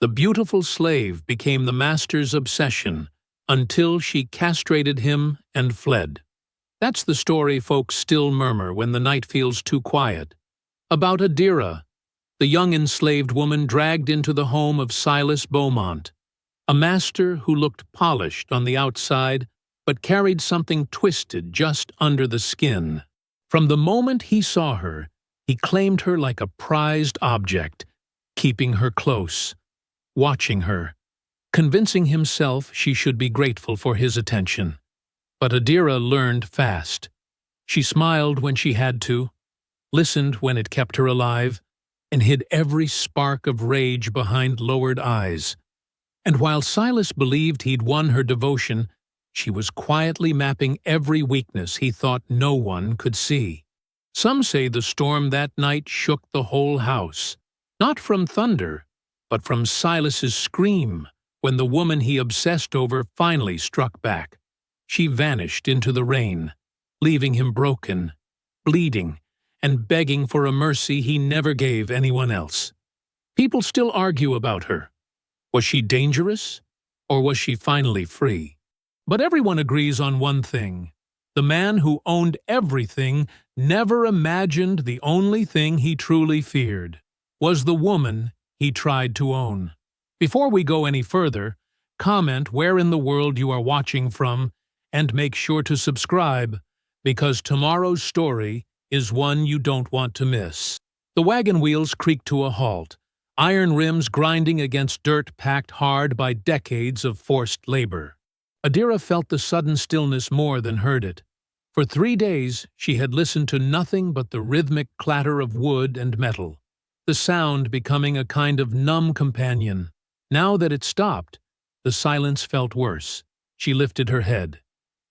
The beautiful slave became the master's obsession until she castrated him and fled. That's the story folks still murmur when the night feels too quiet. About Adira, the young enslaved woman dragged into the home of Silas Beaumont, a master who looked polished on the outside but carried something twisted just under the skin. From the moment he saw her, he claimed her like a prized object, keeping her close, watching her, convincing himself she should be grateful for his attention. But Adira learned fast. She smiled when she had to, listened when it kept her alive, and hid every spark of rage behind lowered eyes. And while Silas believed he'd won her devotion, she was quietly mapping every weakness he thought no one could see. Some say the storm that night shook the whole house, not from thunder, but from Silas's scream when the woman he obsessed over finally struck back. She vanished into the rain, leaving him broken, bleeding, and begging for a mercy he never gave anyone else. People still argue about her. Was she dangerous, or was she finally free? But everyone agrees on one thing. The man who owned everything never imagined the only thing he truly feared was the woman he tried to own. Before we go any further, comment where in the world you are watching from and make sure to subscribe, because tomorrow's story is one you don't want to miss. The wagon wheels creaked to a halt, iron rims grinding against dirt packed hard by decades of forced labor. Adira felt the sudden stillness more than heard it. For 3 days she had listened to nothing but the rhythmic clatter of wood and metal, the sound becoming a kind of numb companion. Now that it stopped, the silence felt worse. She lifted her head.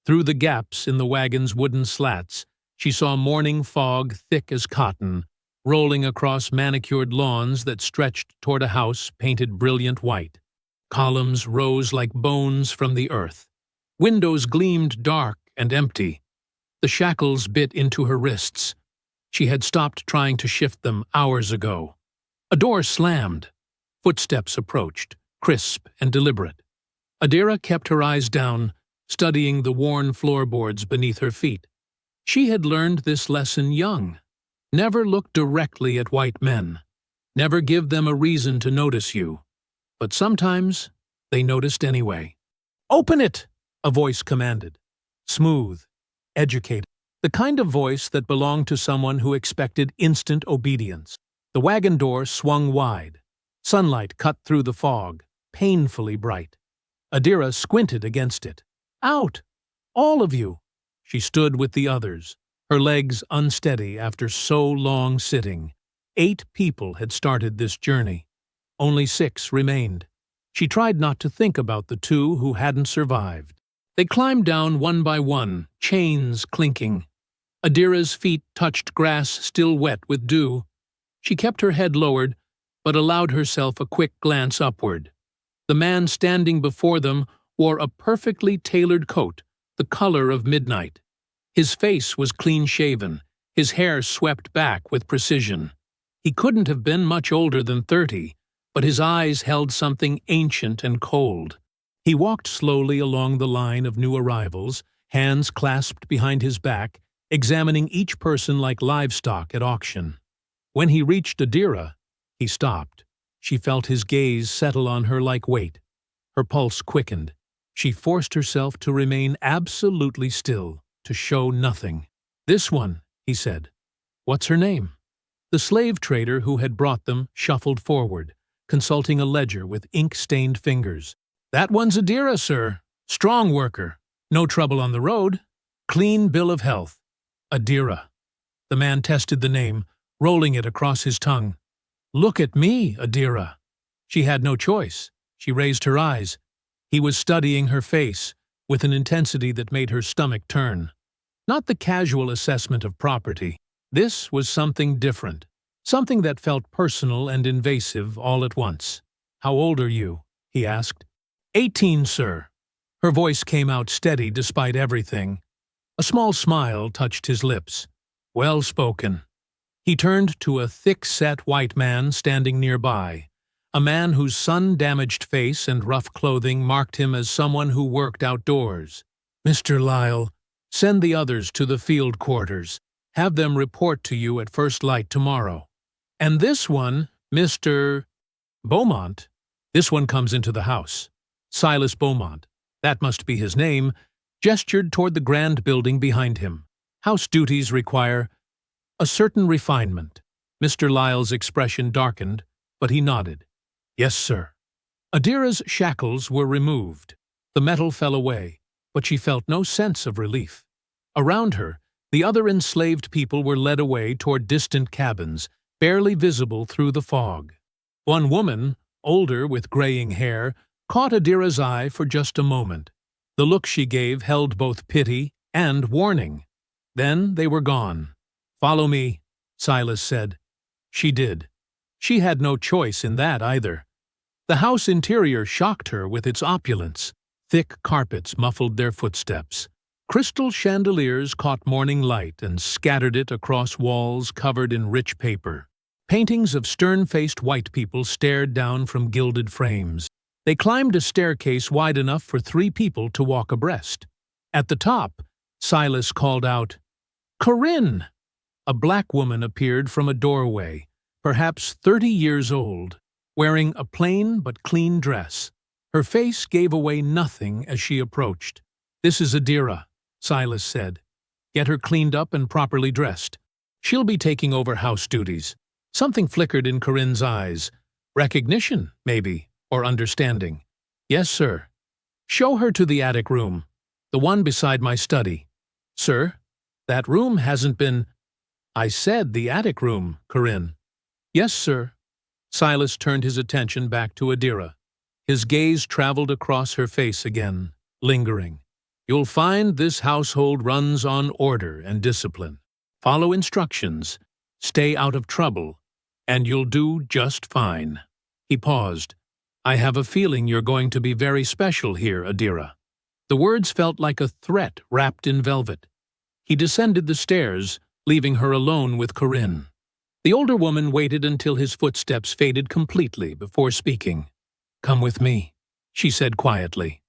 Through the gaps in the wagon's wooden slats, she saw morning fog thick as cotton, rolling across manicured lawns that stretched toward a house painted brilliant white. Columns rose like bones from the earth. Windows gleamed dark and empty. The shackles bit into her wrists. She had stopped trying to shift them hours ago. A door slammed. Footsteps approached, crisp and deliberate. Adira kept her eyes down, studying the worn floorboards beneath her feet. She had learned this lesson young. Never look directly at white men. Never give them a reason to notice you. But sometimes they noticed anyway. "Open it!" a voice commanded. Smooth, educated. The kind of voice that belonged to someone who expected instant obedience. The wagon door swung wide. Sunlight cut through the fog, painfully bright. Adira squinted against it. "Out! All of you!" She stood with the others, her legs unsteady after so long sitting. 8 people had started this journey. Only 6 remained. She tried not to think about the 2 who hadn't survived. They climbed down one by one, chains clinking. Adira's feet touched grass still wet with dew. She kept her head lowered, but allowed herself a quick glance upward. The man standing before them wore a perfectly tailored coat, the color of midnight. His face was clean-shaven, his hair swept back with precision. He couldn't have been much older than 30, but his eyes held something ancient and cold. He walked slowly along the line of new arrivals, hands clasped behind his back, examining each person like livestock at auction. When he reached Adira, he stopped. She felt his gaze settle on her like weight. Her pulse quickened. She forced herself to remain absolutely still, to show nothing. "This one," he said. "What's her name?" The slave trader who had brought them shuffled forward, consulting a ledger with ink-stained fingers. "That one's Adira, sir. Strong worker. No trouble on the road. Clean bill of health. Adira." The man tested the name, rolling it across his tongue. "Look at me, Adira." She had no choice. She raised her eyes. He was studying her face, with an intensity that made her stomach turn. Not the casual assessment of property. This was something different. Something that felt personal and invasive all at once. "How old are you?" he asked. 18, sir." Her voice came out steady despite everything. A small smile touched his lips. "Well spoken." He turned to a thick-set white man standing nearby, A man whose sun-damaged face and rough clothing marked him as someone who worked outdoors. "Mr. Lyle, send the others to the field quarters. Have them report to you at first light tomorrow. And this one, Mr. Beaumont, this one comes into the house." Silas Beaumont, that must be his name, gestured toward the grand building behind him. House duties require a certain refinement. Mr. Lyle's expression darkened, but he nodded. "Yes, sir." Adira's shackles were removed. The metal fell away, but she felt no sense of relief. Around her, the other enslaved people were led away toward distant cabins, barely visible through the fog. One woman, older with graying hair, caught Adira's eye for just a moment. The look she gave held both pity and warning. Then they were gone. "Follow me," Silas said. She did. She had no choice in that either. The house interior shocked her with its opulence. Thick carpets muffled their footsteps. Crystal chandeliers caught morning light and scattered it across walls covered in rich paper. Paintings of stern-faced white people stared down from gilded frames. They climbed a staircase wide enough for 3 people to walk abreast. At the top, Silas called out, "Corinne!" A black woman appeared from a doorway, perhaps 30 years old, wearing a plain but clean dress. Her face gave away nothing as she approached. "This is Adira," Silas said. "Get her cleaned up and properly dressed. She'll be taking over house duties." Something flickered in Corinne's eyes. Recognition, maybe, or understanding. "Yes, sir." "Show her to the attic room, the one beside my study." "Sir, that room hasn't been—" "I said the attic room, Corinne." "Yes, sir." Silas turned his attention back to Adira. His gaze traveled across her face again, lingering. "You'll find this household runs on order and discipline. Follow instructions, stay out of trouble, and you'll do just fine." He paused. "I have a feeling you're going to be very special here, Adira." The words felt like a threat wrapped in velvet. He descended the stairs, leaving her alone with Corinne. The older woman waited until his footsteps faded completely before speaking. "Come with me," she said quietly.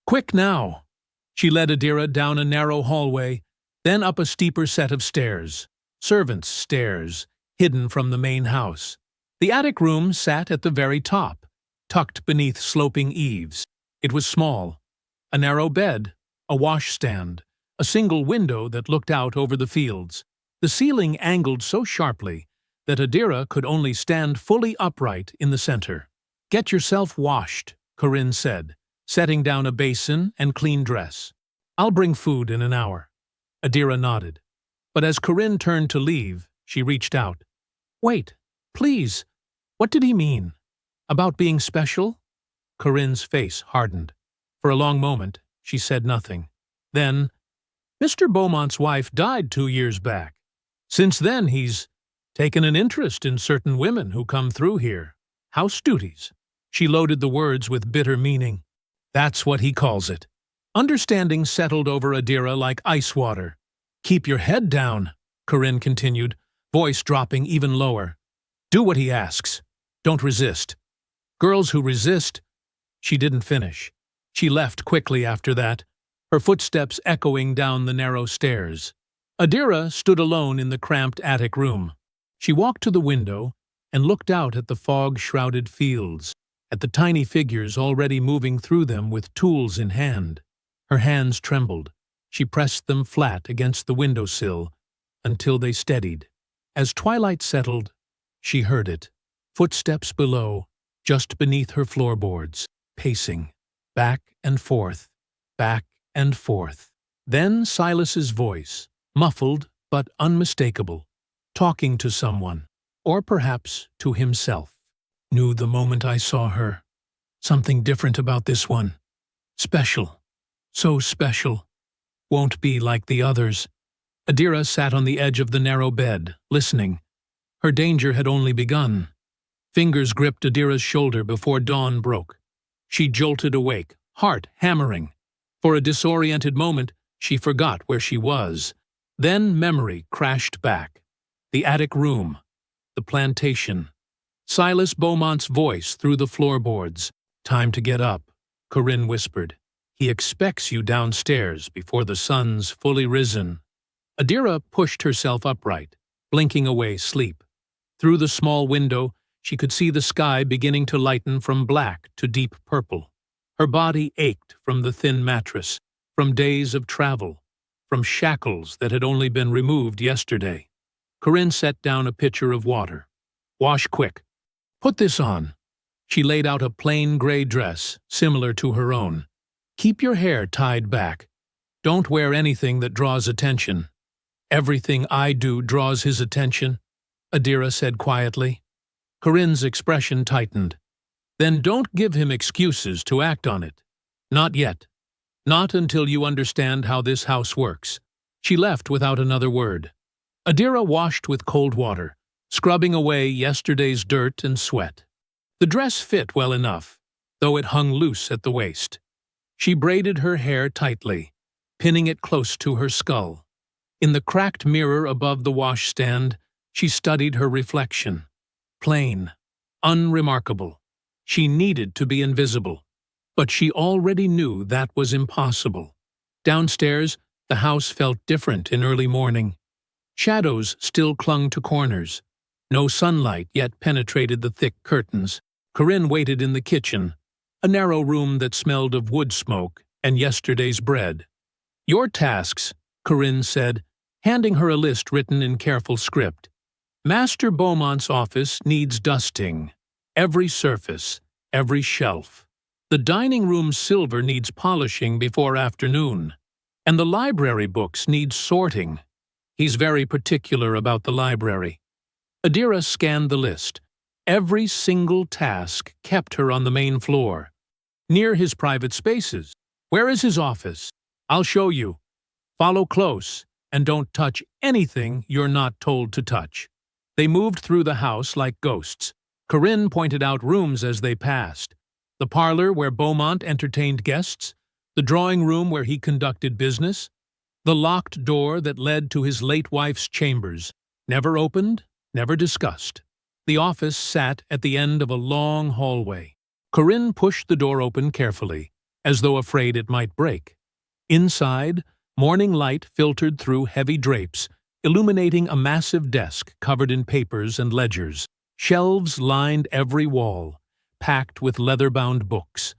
"Quick now!" She led Adira down a narrow hallway, then up a steeper set of stairs. Servants' stairs, hidden from the main house. The attic room sat at the very top, tucked beneath sloping eaves. It was small. A narrow bed, a washstand, a single window that looked out over the fields. The ceiling angled so sharply that Adira could only stand fully upright in the center. "Get yourself washed," Corinne said, setting down a basin and clean dress. "I'll bring food in an hour." Adira nodded. But as Corinne turned to leave, she reached out. "Wait, please. What did he mean? About being special?" Corinne's face hardened. For a long moment, she said nothing. Then, "Mr. Beaumont's wife died 2 years back. Since then, he's taken an interest in certain women who come through here. House duties." She loaded the words with bitter meaning. "That's what he calls it." Understanding settled over Adira like ice water. "Keep your head down," Corinne continued, voice dropping even lower. "Do what he asks. Don't resist. Girls who resist—" She didn't finish. She left quickly after that, her footsteps echoing down the narrow stairs. Adira stood alone in the cramped attic room. She walked to the window and looked out at the fog-shrouded fields, at the tiny figures already moving through them with tools in hand. Her hands trembled. She pressed them flat against the windowsill until they steadied. As twilight settled, she heard it. Footsteps below, just beneath her floorboards, pacing, back and forth, back and forth. Then Silas's voice, muffled but unmistakable, talking to someone, or perhaps to himself. "Knew the moment I saw her. Something different about this one. Special. So special. Won't be like the others." Adira sat on the edge of the narrow bed, listening. Her danger had only begun. Fingers gripped Adira's shoulder before dawn broke. She jolted awake, heart hammering. For a disoriented moment, she forgot where she was. Then memory crashed back. The attic room, the plantation, Silas Beaumont's voice through the floorboards. "Time to get up," Corinne whispered. "He expects you downstairs before the sun's fully risen." Adira pushed herself upright, blinking away sleep. Through the small window, she could see the sky beginning to lighten from black to deep purple. Her body ached from the thin mattress, from days of travel, from shackles that had only been removed yesterday. Corinne set down a pitcher of water. "Wash quick. Put this on." She laid out a plain gray dress, similar to her own. "Keep your hair tied back. Don't wear anything that draws attention." "Everything I do draws his attention," Adira said quietly. Corinne's expression tightened. "Then don't give him excuses to act on it. Not yet. Not until you understand how this house works." She left without another word. Adira washed with cold water, scrubbing away yesterday's dirt and sweat. The dress fit well enough, though it hung loose at the waist. She braided her hair tightly, pinning it close to her skull. In the cracked mirror above the washstand, she studied her reflection. Plain, unremarkable. She needed to be invisible, but she already knew that was impossible. Downstairs, the house felt different in early morning. Shadows still clung to corners. No sunlight yet penetrated the thick curtains. Corinne waited in the kitchen, a narrow room that smelled of wood smoke and yesterday's bread. "Your tasks," Corinne said, handing her a list written in careful script. "Master Beaumont's office needs dusting. Every surface, every shelf. The dining room silver needs polishing before afternoon. And the library books need sorting." He's very particular about the library. Adira scanned the list. Every single task kept her on the main floor, near his private spaces. "Where is his office? I'll show you. Follow close, and don't touch anything you're not told to touch." They moved through the house like ghosts. Corinne pointed out rooms as they passed. The parlor where Beaumont entertained guests, the drawing room where he conducted business, the locked door that led to his late wife's chambers, never opened, never discussed. The office sat at the end of a long hallway. Corinne pushed the door open carefully, as though afraid it might break. Inside, morning light filtered through heavy drapes, illuminating a massive desk covered in papers and ledgers. Shelves lined every wall, packed with leather-bound books.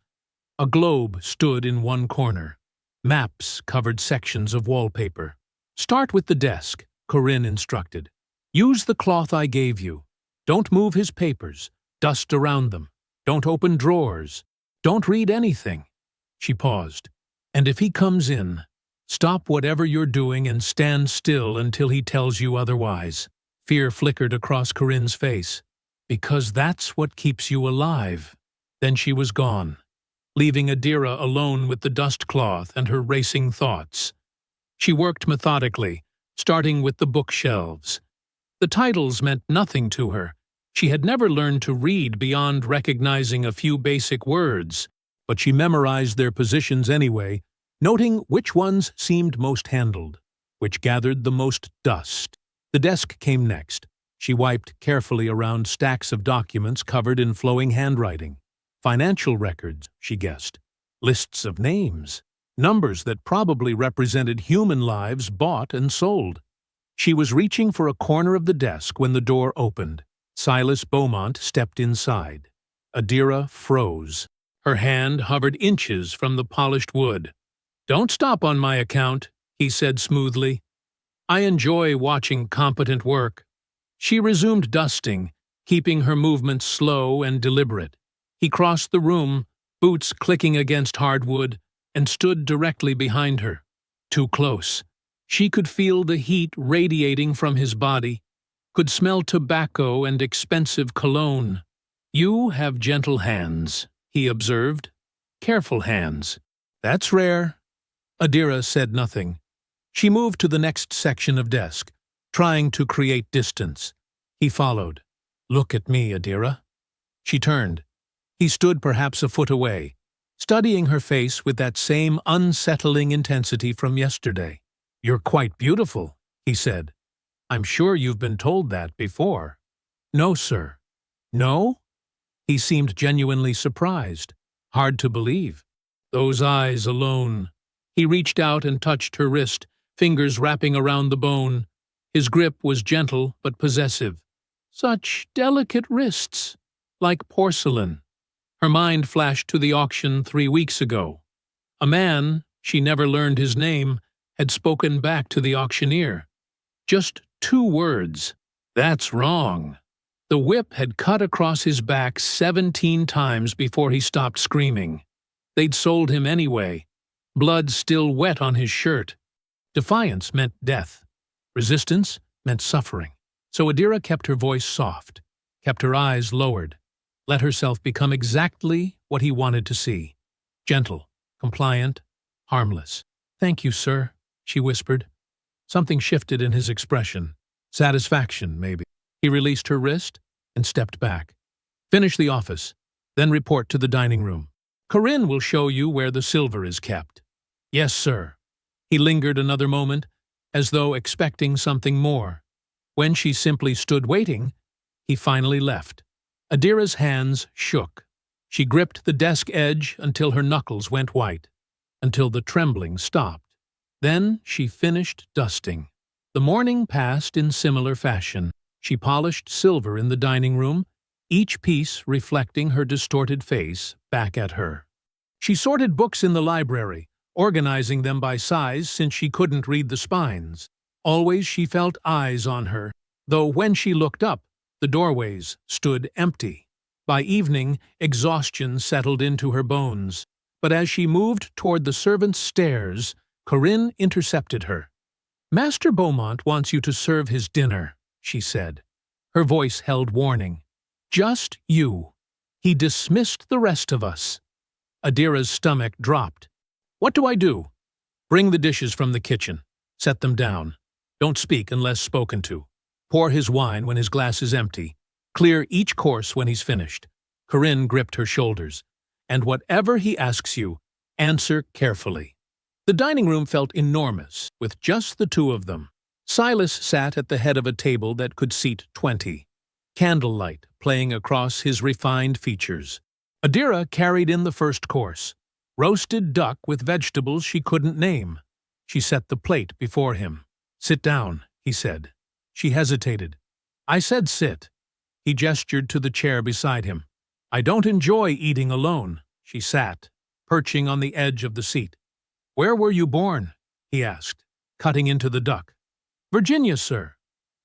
A globe stood in one corner. Maps covered sections of wallpaper. "Start with the desk," Corinne instructed. "Use the cloth I gave you. Don't move his papers. Dust around them. Don't open drawers. Don't read anything." She paused. "And if he comes in, stop whatever you're doing and stand still until he tells you otherwise." Fear flickered across Corinne's face. "Because that's what keeps you alive." Then she was gone, leaving Adira alone with the dust cloth and her racing thoughts. She worked methodically, starting with the bookshelves. The titles meant nothing to her. She had never learned to read beyond recognizing a few basic words, but she memorized their positions anyway, noting which ones seemed most handled, which gathered the most dust. The desk came next. She wiped carefully around stacks of documents covered in flowing handwriting. Financial records, she guessed. Lists of names. Numbers that probably represented human lives bought and sold. She was reaching for a corner of the desk when the door opened. Silas Beaumont stepped inside. Adira froze. Her hand hovered inches from the polished wood. "Don't stop on my account," he said smoothly. "I enjoy watching competent work." She resumed dusting, keeping her movements slow and deliberate. He crossed the room, boots clicking against hardwood, and stood directly behind her. Too close. She could feel the heat radiating from his body, could smell tobacco and expensive cologne. "You have gentle hands," he observed. "Careful hands." "That's rare." Adira said nothing. She moved to the next section of desk, trying to create distance. He followed. "Look at me, Adira." She turned. He stood perhaps a foot away, studying her face with that same unsettling intensity from yesterday. "You're quite beautiful," he said. "I'm sure you've been told that before." "No, sir." No? He seemed genuinely surprised. Hard to believe. Those eyes alone. He reached out and touched her wrist, fingers wrapping around the bone. His grip was gentle but possessive. Such delicate wrists, like porcelain. Her mind flashed to the auction 3 weeks ago. A man, she never learned his name, had spoken back to the auctioneer. Just 2 words. That's wrong. The whip had cut across his back 17 times before he stopped screaming. They'd sold him anyway. Blood still wet on his shirt. Defiance meant death. Resistance meant suffering. So Adira kept her voice soft, kept her eyes lowered, let herself become exactly what he wanted to see. Gentle, compliant, harmless. "Thank you, sir," she whispered. Something shifted in his expression. Satisfaction, maybe. He released her wrist and stepped back. "Finish the office, then report to the dining room. Corinne will show you where the silver is kept." "Yes, sir." He lingered another moment, as though expecting something more. When she simply stood waiting, he finally left. Adira's hands shook. She gripped the desk edge until her knuckles went white, until the trembling stopped. Then she finished dusting. The morning passed in similar fashion. She polished silver in the dining room, each piece reflecting her distorted face back at her. She sorted books in the library, organizing them by size since she couldn't read the spines. Always she felt eyes on her, though when she looked up, the doorways stood empty. By evening, exhaustion settled into her bones. But as she moved toward the servants' stairs, Corinne intercepted her. "Master Beaumont wants you to serve his dinner," she said. Her voice held warning. "Just you. He dismissed the rest of us." Adira's stomach dropped. "What do I do?" "Bring the dishes from the kitchen. Set them down. Don't speak unless spoken to. Pour his wine when his glass is empty. Clear each course when he's finished." Corinne gripped her shoulders. "And whatever he asks you, answer carefully." The dining room felt enormous, with just the 2 of them. Silas sat at the head of a table that could seat 20. Candlelight playing across his refined features. Adira carried in the first course. Roasted duck with vegetables she couldn't name. She set the plate before him. "Sit down," he said. She hesitated. "I said sit." He gestured to the chair beside him. "I don't enjoy eating alone." She sat, perching on the edge of the seat. "Where were you born?" he asked, cutting into the duck. "Virginia, sir."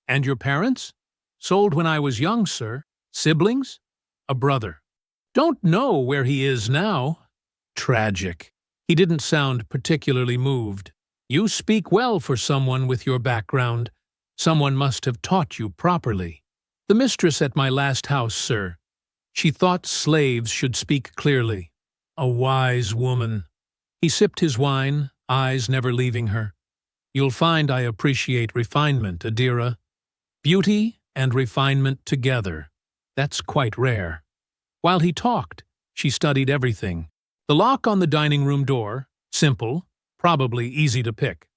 "And your parents?" "Sold when I was young, sir." "Siblings?" "A brother." "Don't know where he is now." Tragic. He didn't sound particularly moved. "You speak well for someone with your background. Someone must have taught you properly." "The mistress at my last house, sir. She thought slaves should speak clearly." "A wise woman." He sipped his wine, eyes never leaving her. "You'll find I appreciate refinement, Adira. Beauty and refinement together. That's quite rare." While he talked, she studied everything. The lock on the dining room door, simple, probably easy to pick.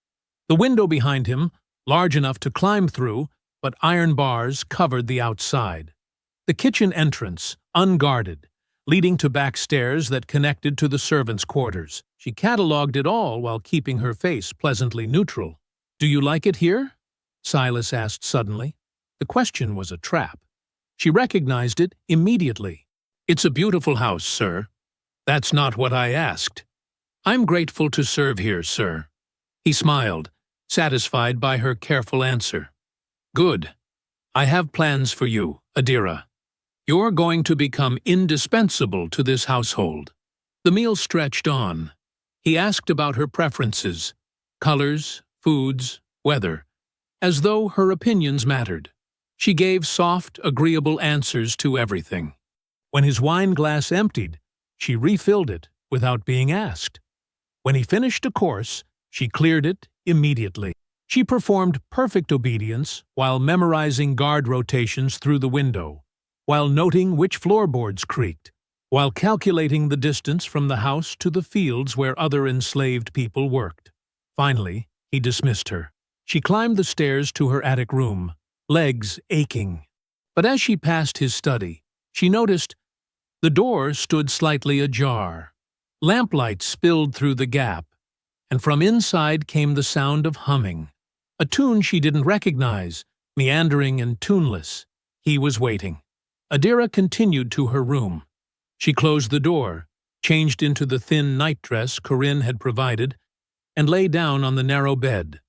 The window behind him, large enough to climb through, but iron bars covered the outside. The kitchen entrance, unguarded, leading to back stairs that connected to the servants' quarters. She catalogued it all while keeping her face pleasantly neutral. "Do you like it here?" Silas asked suddenly. The question was a trap. She recognized it immediately. "It's a beautiful house, sir." "That's not what I asked." "I'm grateful to serve here, sir." He smiled, satisfied by her careful answer. "Good. I have plans for you, Adira. You're going to become indispensable to this household." The meal stretched on. He asked about her preferences, colors, foods, weather, as though her opinions mattered. She gave soft, agreeable answers to everything. When his wine glass emptied, she refilled it without being asked. When he finished a course, she cleared it immediately. She performed perfect obedience while memorizing guard rotations through the window, while noting which floorboards creaked, while calculating the distance from the house to the fields where other enslaved people worked. Finally, he dismissed her. She climbed the stairs to her attic room, legs aching. But as she passed his study, She noticed the door stood slightly ajar. Lamplight spilled through the gap, and from inside came the sound of humming. A tune she didn't recognize, meandering and tuneless. He was waiting. Adira continued to her room. She closed the door, changed into the thin nightdress Corinne had provided, and lay down on the narrow bed.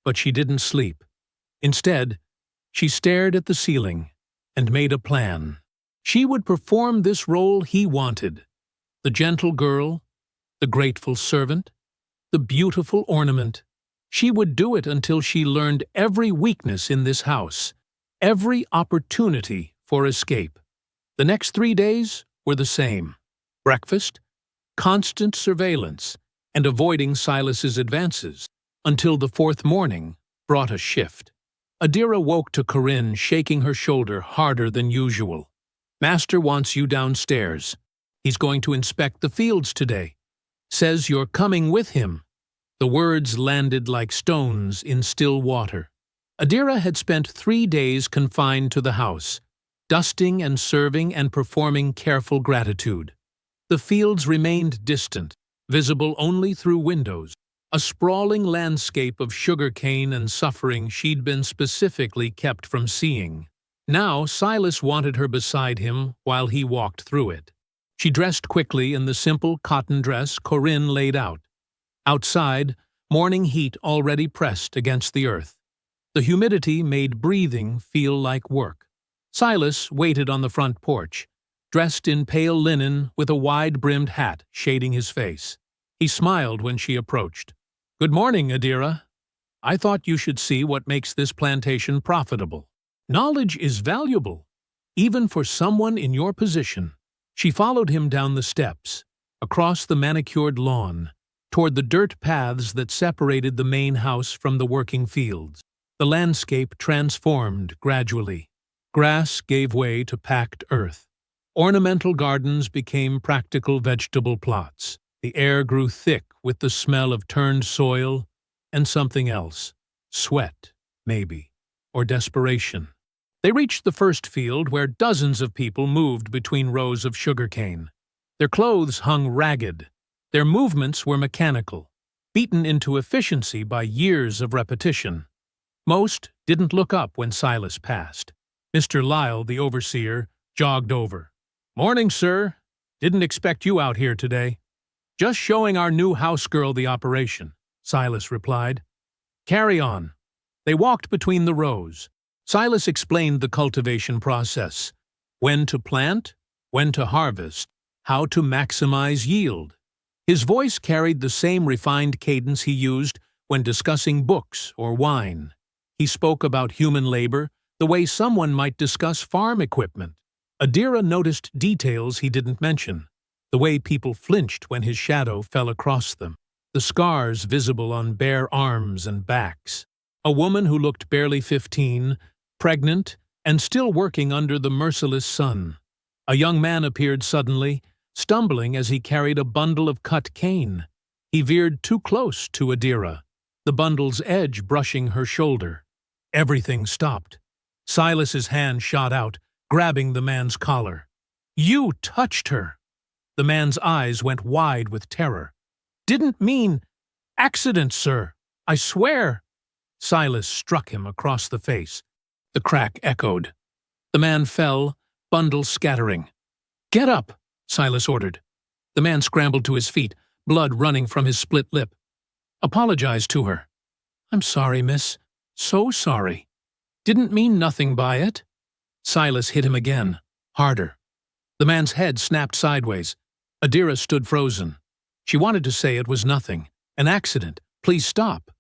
But she didn't sleep. Instead, she stared at the ceiling and made a plan. She would perform this role he wanted. The gentle girl, the grateful servant, the beautiful ornament. She would do it until she learned every weakness in this house, every opportunity for escape. The next 3 days were the same. Breakfast, constant surveillance, and avoiding Silas's advances, until the fourth morning brought a shift. Adira woke to Corinne shaking her shoulder harder than usual. "Master wants you downstairs. He's going to inspect the fields today. Says you're coming with him." The words landed like stones in still water. Adira had spent 3 days confined to the house, dusting and serving and performing careful gratitude. The fields remained distant, visible only through windows, a sprawling landscape of sugarcane and suffering she'd been specifically kept from seeing. Now Silas wanted her beside him while he walked through it. She dressed quickly in the simple cotton dress Corinne laid out. Outside, morning heat already pressed against the earth. The humidity made breathing feel like work. Silas waited on the front porch, dressed in pale linen with a wide-brimmed hat shading his face. He smiled when she approached. "Good morning, Adira. I thought you should see what makes this plantation profitable. Knowledge is valuable, even for someone in your position." She followed him down the steps, across the manicured lawn, toward the dirt paths that separated the main house from the working fields. The landscape transformed gradually. Grass gave way to packed earth. Ornamental gardens became practical vegetable plots. The air grew thick with the smell of turned soil and something else. Sweat, maybe, or desperation. They reached the first field where dozens of people moved between rows of sugarcane. Their clothes hung ragged. Their movements were mechanical, beaten into efficiency by years of repetition. Most didn't look up when Silas passed. Mr. Lyle, the overseer, jogged over. "Morning, sir. Didn't expect you out here today." "Just showing our new house girl the operation," Silas replied. "Carry on." They walked between the rows. Silas explained the cultivation process: when to plant, when to harvest, how to maximize yield. His voice carried the same refined cadence he used when discussing books or wine. He spoke about human labor the way someone might discuss farm equipment. Adira noticed details he didn't mention: the way people flinched when his shadow fell across them, the scars visible on bare arms and backs. A woman who looked barely 15, pregnant, and still working under the merciless sun. A young man appeared suddenly, stumbling as he carried a bundle of cut cane. He veered too close to Adira, the bundle's edge brushing her shoulder. Everything stopped. Silas's hand shot out, grabbing the man's collar. "You touched her!" The man's eyes went wide with terror. "Didn't mean accident, sir. I swear." Silas struck him across the face. The crack echoed. The man fell, bundle scattering. "Get up," Silas ordered. The man scrambled to his feet, blood running from his split lip. "Apologize to her." "I'm sorry, miss. So sorry. Didn't mean nothing by it." Silas hit him again, harder. The man's head snapped sideways. Adira stood frozen. She wanted to say it was nothing, an accident, please stop.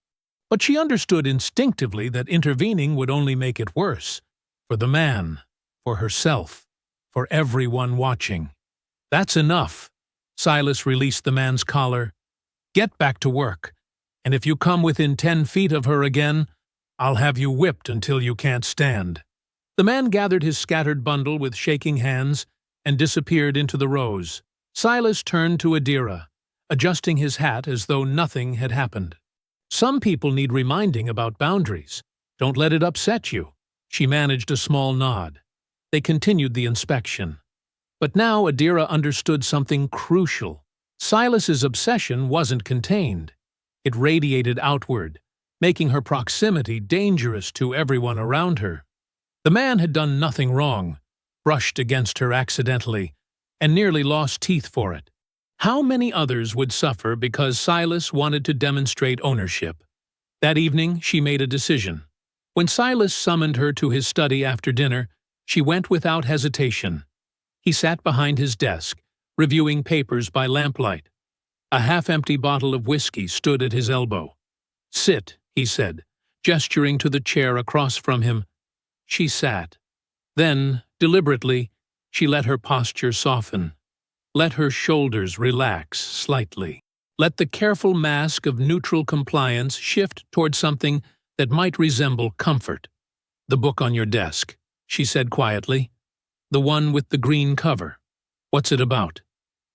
But she understood instinctively that intervening would only make it worse. For the man, for herself, for everyone watching. "That's enough." Silas released the man's collar. "Get back to work, and if you come within 10 feet of her again, I'll have you whipped until you can't stand." The man gathered his scattered bundle with shaking hands and disappeared into the rows. Silas turned to Adira, adjusting his hat as though nothing had happened. "Some people need reminding about boundaries. Don't let it upset you." She managed a small nod. They continued the inspection. But now Adira understood something crucial. Silas's obsession wasn't contained. It radiated outward, making her proximity dangerous to everyone around her. The man had done nothing wrong, brushed against her accidentally, and nearly lost teeth for it. How many others would suffer because Silas wanted to demonstrate ownership? That evening, she made a decision. When Silas summoned her to his study after dinner, she went without hesitation. He sat behind his desk, reviewing papers by lamplight. A half-empty bottle of whiskey stood at his elbow. "Sit," he said, gesturing to the chair across from him. She sat. Then, deliberately, she let her posture soften. Let her shoulders relax slightly. Let the careful mask of neutral compliance shift toward something that might resemble comfort. "The book on your desk," she said quietly. "The one with the green cover. What's it about?"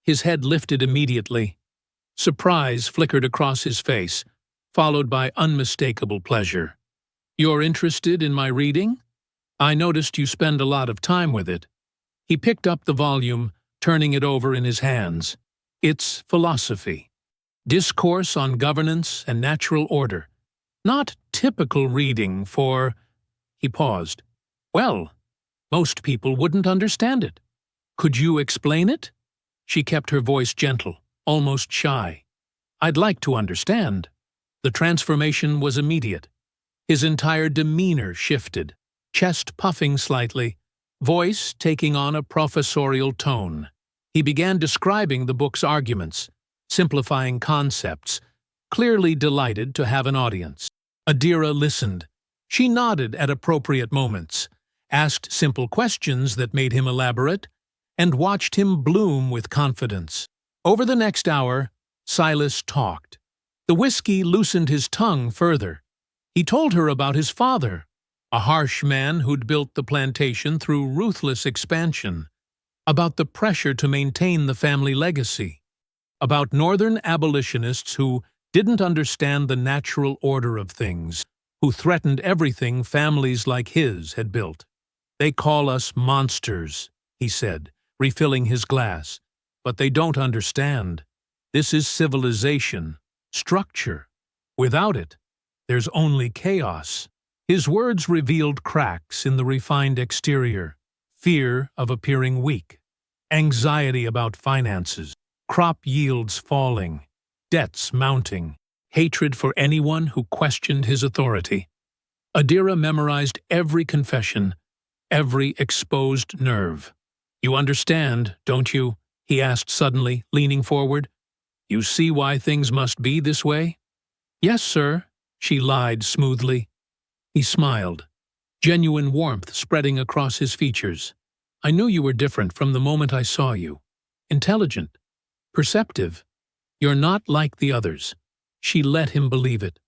His head lifted immediately. Surprise flickered across his face, followed by unmistakable pleasure. "You're interested in my reading? I noticed you spend a lot of time with it." He picked up the volume, turning it over in his hands. "It's philosophy. Discourse on governance and natural order. Not typical reading for—" He paused. "Well, most people wouldn't understand it. Could you explain it?" She kept her voice gentle, almost shy. "I'd like to understand." The transformation was immediate. His entire demeanor shifted, chest puffing slightly, voice taking on a professorial tone. He began describing the book's arguments, simplifying concepts, clearly delighted to have an audience. Adira listened. She nodded at appropriate moments, asked simple questions that made him elaborate, and watched him bloom with confidence. Over the next hour, Silas talked. The whiskey loosened his tongue further. He told her about his father, a harsh man who'd built the plantation through ruthless expansion, about the pressure to maintain the family legacy, about northern abolitionists who didn't understand the natural order of things, who threatened everything families like his had built. "They call us monsters," he said, refilling his glass, "but they don't understand. This is civilization, structure. Without it, there's only chaos." His words revealed cracks in the refined exterior, fear of appearing weak, anxiety about finances, crop yields falling, debts mounting, hatred for anyone who questioned his authority. Adira memorized every confession, every exposed nerve. "You understand, don't you?" he asked suddenly, leaning forward. "You see why things must be this way?" "Yes, sir," she lied smoothly. He smiled, genuine warmth spreading across his features. "I knew you were different from the moment I saw you. Intelligent, perceptive. You're not like the others." She let him believe it.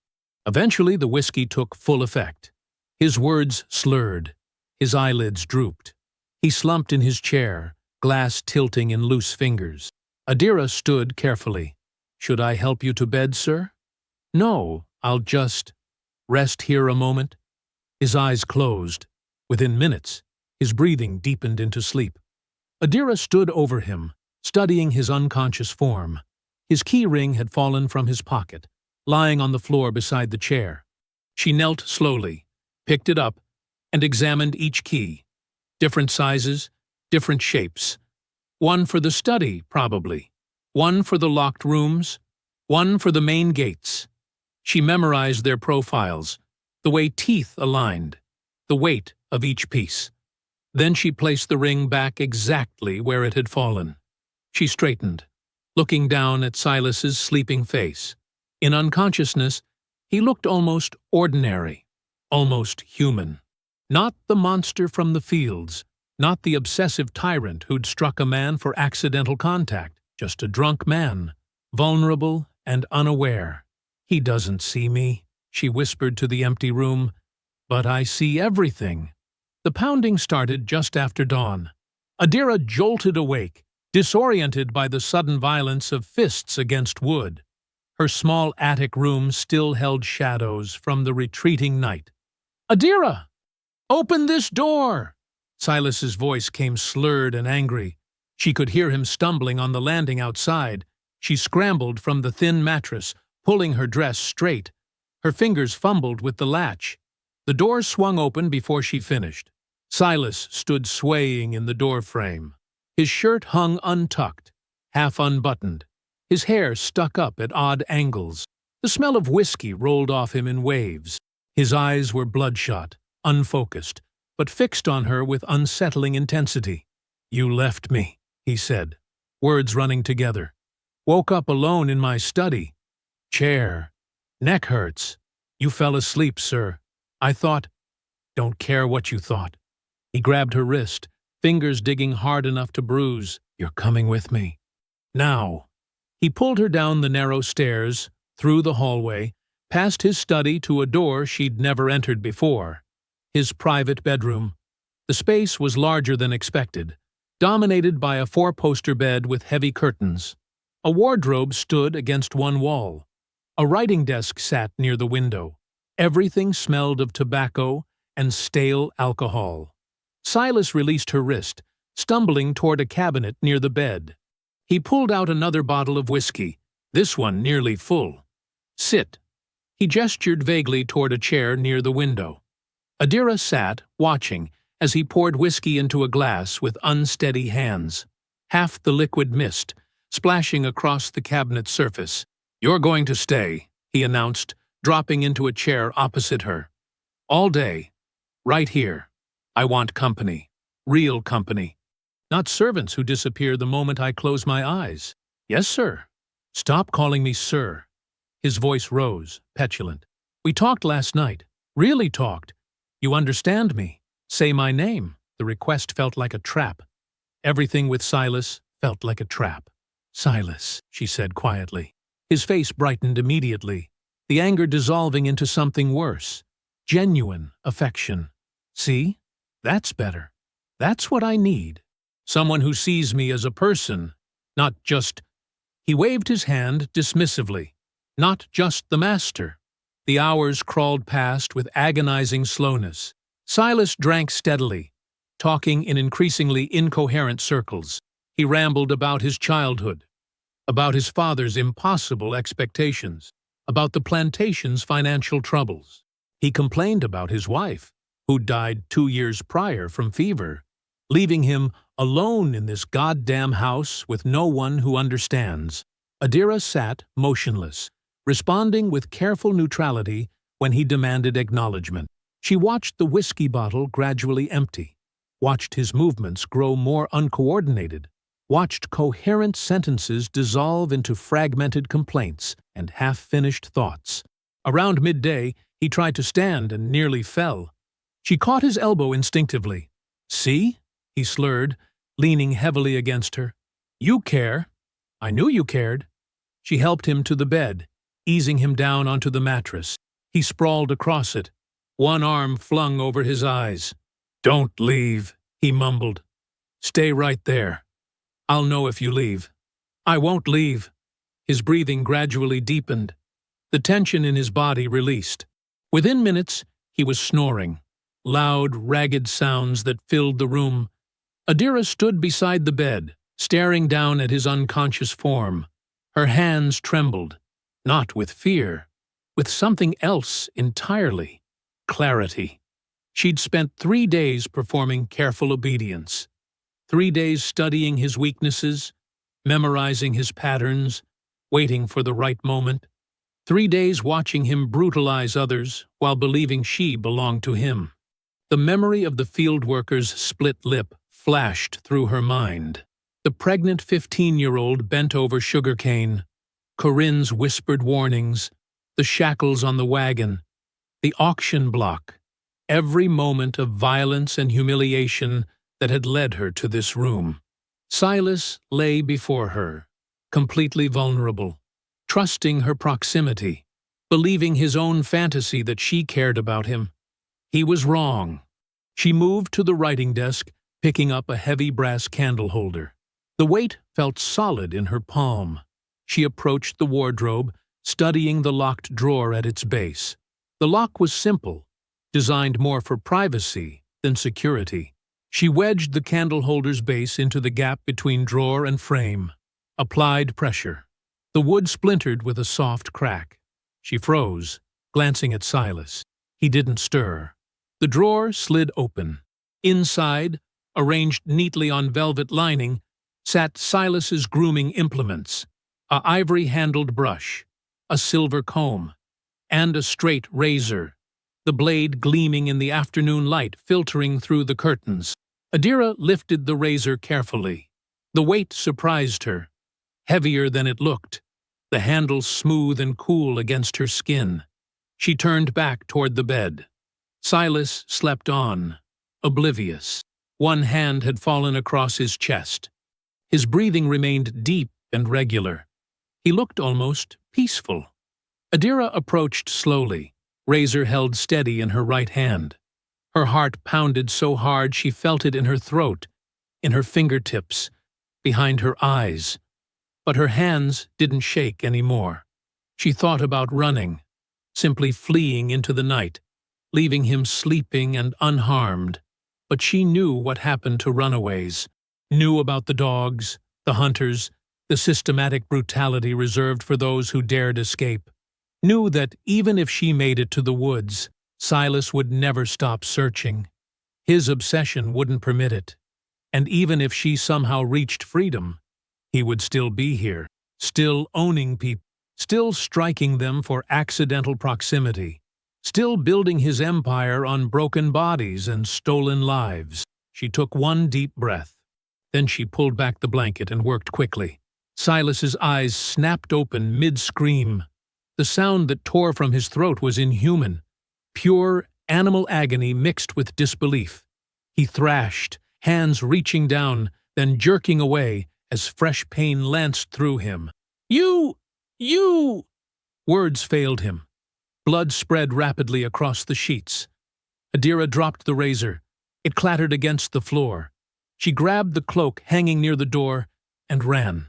Eventually the whiskey took full effect. His words slurred. His eyelids drooped. He slumped in his chair, glass tilting in loose fingers. Adira stood carefully. "Should I help you to bed, sir?" "No, I'll just rest here a moment." His eyes closed. Within minutes, his breathing deepened into sleep. Adira stood over him, studying his unconscious form. His key ring had fallen from his pocket, lying on the floor beside the chair. She knelt slowly, picked it up, and examined each key. Different sizes, different shapes. One for the study, probably. One for the locked rooms. One for the main gates. She memorized their profiles, the way teeth aligned, the weight of each piece. Then she placed the ring back exactly where it had fallen. She straightened, looking down at Silas's sleeping face. In unconsciousness, he looked almost ordinary, almost human. Not the monster from the fields, not the obsessive tyrant who'd struck a man for accidental contact, just a drunk man, vulnerable and unaware. "He doesn't see me," she whispered to the empty room, "but I see everything." The pounding started just after dawn. Adira jolted awake, disoriented by the sudden violence of fists against wood. Her small attic room still held shadows from the retreating night. "Adira! Open this door!" Silas's voice came slurred and angry. She could hear him stumbling on the landing outside. She scrambled from the thin mattress, pulling her dress straight. Her fingers fumbled with the latch. The door swung open before she finished. Silas stood swaying in the doorframe. His shirt hung untucked, half unbuttoned. His hair stuck up at odd angles. The smell of whiskey rolled off him in waves. His eyes were bloodshot, unfocused, but fixed on her with unsettling intensity. "You left me," he said, words running together. "Woke up alone in my study. Chair. Neck hurts. You fell asleep, sir. I thought—" "Don't care what you thought." He grabbed her wrist, fingers digging hard enough to bruise. "You're coming with me. Now." He pulled her down the narrow stairs, through the hallway, past his study to a door she'd never entered before. His private bedroom. The space was larger than expected, dominated by a four-poster bed with heavy curtains. A wardrobe stood against one wall. A writing desk sat near the window. Everything smelled of tobacco and stale alcohol. Silas released her wrist, stumbling toward a cabinet near the bed. He pulled out another bottle of whiskey, this one nearly full. "Sit." He gestured vaguely toward a chair near the window. Adira sat, watching, as he poured whiskey into a glass with unsteady hands. Half the liquid mist, splashing across the cabinet's surface. "You're going to stay," he announced, dropping into a chair opposite her. "All day. Right here. I want company. Real company. Not servants who disappear the moment I close my eyes." "Yes, sir." "Stop calling me sir." His voice rose, petulant. "We talked last night. Really talked. You understand me. Say my name." The request felt like a trap. Everything with Silas felt like a trap. "Silas," she said quietly. His face brightened immediately, the anger dissolving into something worse. Genuine affection. "See? That's better. That's what I need. Someone who sees me as a person, not just—" He waved his hand dismissively. "Not just the master." The hours crawled past with agonizing slowness. Silas drank steadily, talking in increasingly incoherent circles. He rambled about his childhood, about his father's impossible expectations, about the plantation's financial troubles. He complained about his wife, who died 2 years prior from fever, leaving him alone in this goddamn house with no one who understands. Adira sat motionless, responding with careful neutrality when he demanded acknowledgement. She watched the whiskey bottle gradually empty, watched his movements grow more uncoordinated, watched coherent sentences dissolve into fragmented complaints and half-finished thoughts. Around midday, he tried to stand and nearly fell. She caught his elbow instinctively. "See?" he slurred, leaning heavily against her. "You care. I knew you cared." She helped him to the bed, easing him down onto the mattress. He sprawled across it, one arm flung over his eyes. "Don't leave," he mumbled. "Stay right there. I'll know if you leave." "I won't leave." His breathing gradually deepened. The tension in his body released. Within minutes, he was snoring, loud, ragged sounds that filled the room. Adira stood beside the bed, staring down at his unconscious form. Her hands trembled, not with fear, with something else entirely. Clarity. She'd spent 3 days performing careful obedience. 3 days studying his weaknesses, memorizing his patterns, waiting for the right moment. 3 days watching him brutalize others while believing she belonged to him. The memory of the field worker's split lip flashed through her mind. The pregnant 15-year-old bent over sugarcane, Corinne's whispered warnings, the shackles on the wagon, the auction block, every moment of violence and humiliation that had led her to this room. Silas lay before her, completely vulnerable, trusting her proximity, believing his own fantasy that she cared about him. He was wrong. She moved to the writing desk, picking up a heavy brass candle holder. The weight felt solid in her palm. She approached the wardrobe, studying the locked drawer at its base. The lock was simple, designed more for privacy than security. She wedged the candle holder's base into the gap between drawer and frame, applied pressure. The wood splintered with a soft crack. She froze, glancing at Silas. He didn't stir. The drawer slid open. Inside, arranged neatly on velvet lining, sat Silas's grooming implements, a ivory-handled brush, a silver comb, and a straight razor, the blade gleaming in the afternoon light filtering through the curtains. Adira lifted the razor carefully. The weight surprised her, heavier than it looked, the handle smooth and cool against her skin. She turned back toward the bed. Silas slept on, oblivious. One hand had fallen across his chest. His breathing remained deep and regular. He looked almost peaceful. Adira approached slowly, razor held steady in her right hand. Her heart pounded so hard she felt it in her throat, in her fingertips, behind her eyes. But her hands didn't shake anymore. She thought about running, simply fleeing into the night, leaving him sleeping and unharmed. But she knew what happened to runaways, knew about the dogs, the hunters, the systematic brutality reserved for those who dared escape, knew that even if she made it to the woods, Silas would never stop searching. His obsession wouldn't permit it. And even if she somehow reached freedom, he would still be here, still owning people, still striking them for accidental proximity, still building his empire on broken bodies and stolen lives. She took one deep breath. Then she pulled back the blanket and worked quickly. Silas's eyes snapped open mid-scream. The sound that tore from his throat was inhuman, pure animal agony mixed with disbelief. He thrashed, hands reaching down, then jerking away as fresh pain lanced through him. You! Words failed him. Blood spread rapidly across the sheets. Adira dropped the razor. It clattered against the floor. She grabbed the cloak hanging near the door and ran.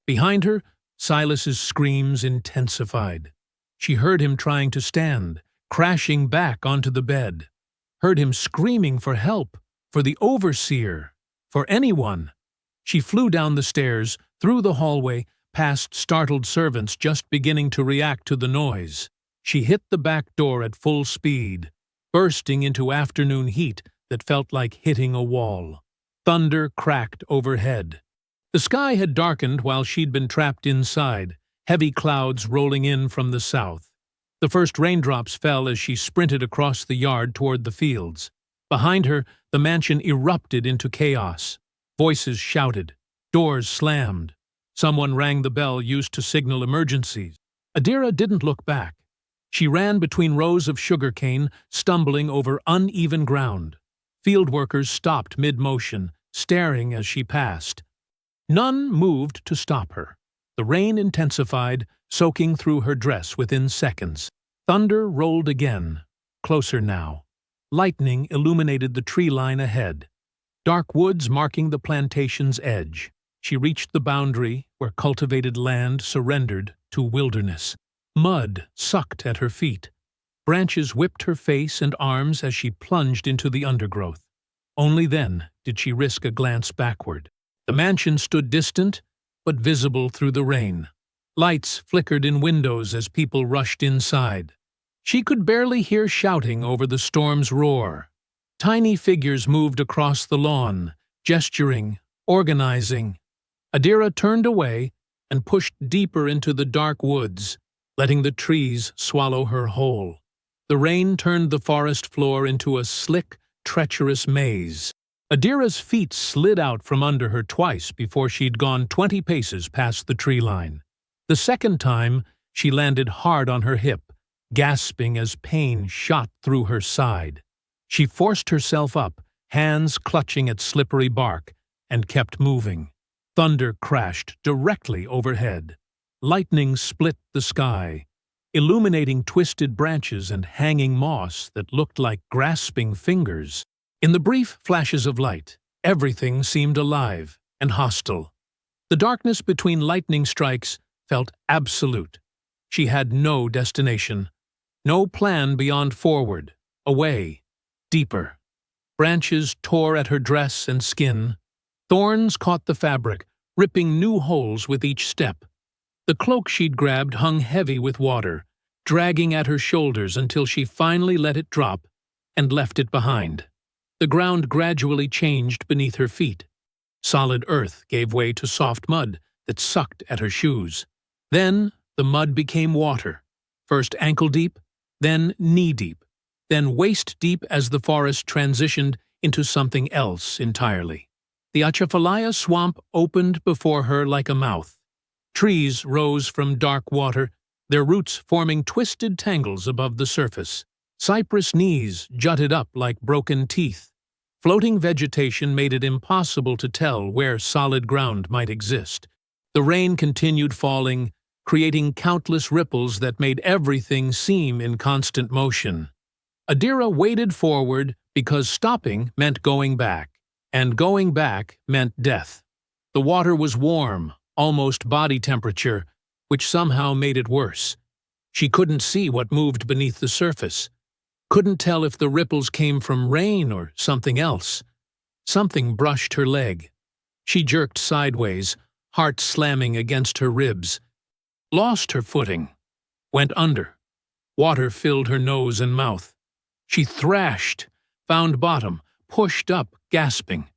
Behind her, Silas's screams intensified. She heard him trying to stand, crashing back onto the bed. Heard him screaming for help, for the overseer, for anyone. She flew down the stairs, through the hallway, past startled servants just beginning to react to the noise. She hit the back door at full speed, bursting into afternoon heat that felt like hitting a wall. Thunder cracked overhead. The sky had darkened while she'd been trapped inside, heavy clouds rolling in from the south. The first raindrops fell as she sprinted across the yard toward the fields. Behind her, the mansion erupted into chaos. Voices shouted. Doors slammed. Someone rang the bell used to signal emergencies. Adira didn't look back. She ran between rows of sugarcane, stumbling over uneven ground. Field workers stopped mid-motion, staring as she passed. None moved to stop her. The rain intensified, soaking through her dress within seconds. Thunder rolled again, closer now. Lightning illuminated the tree line ahead. Dark woods marking the plantation's edge. She reached the boundary where cultivated land surrendered to wilderness. Mud sucked at her feet. Branches whipped her face and arms as she plunged into the undergrowth. Only then did she risk a glance backward. The mansion stood distant, but visible through the rain. Lights flickered in windows as people rushed inside. She could barely hear shouting over the storm's roar. Tiny figures moved across the lawn, gesturing, organizing. Adira turned away and pushed deeper into the dark woods, letting the trees swallow her whole. The rain turned the forest floor into a slick, treacherous maze. Adira's feet slid out from under her twice before she'd gone 20 paces past the tree line. The second time, she landed hard on her hip, gasping as pain shot through her side. She forced herself up, hands clutching at slippery bark, and kept moving. Thunder crashed directly overhead. Lightning split the sky, illuminating twisted branches and hanging moss that looked like grasping fingers. In the brief flashes of light, everything seemed alive and hostile. The darkness between lightning strikes felt absolute. She had no destination, no plan beyond forward, away, deeper. Branches tore at her dress and skin. Thorns caught the fabric, ripping new holes with each step. The cloak she'd grabbed hung heavy with water, dragging at her shoulders until she finally let it drop and left it behind. The ground gradually changed beneath her feet. Solid earth gave way to soft mud that sucked at her shoes. Then the mud became water, first ankle-deep, then knee-deep, then waist-deep as the forest transitioned into something else entirely. The Atchafalaya swamp opened before her like a mouth. Trees rose from dark water, their roots forming twisted tangles above the surface. Cypress knees jutted up like broken teeth. Floating vegetation made it impossible to tell where solid ground might exist. The rain continued falling, creating countless ripples that made everything seem in constant motion. Adira waded forward because stopping meant going back, and going back meant death. The water was warm, almost body temperature, which somehow made it worse. She couldn't see what moved beneath the surface. Couldn't tell if the ripples came from rain or something else. Something brushed her leg. She jerked sideways, heart slamming against her ribs. Lost her footing. Went under. Water filled her nose and mouth. She thrashed, found bottom, pushed up, gasping.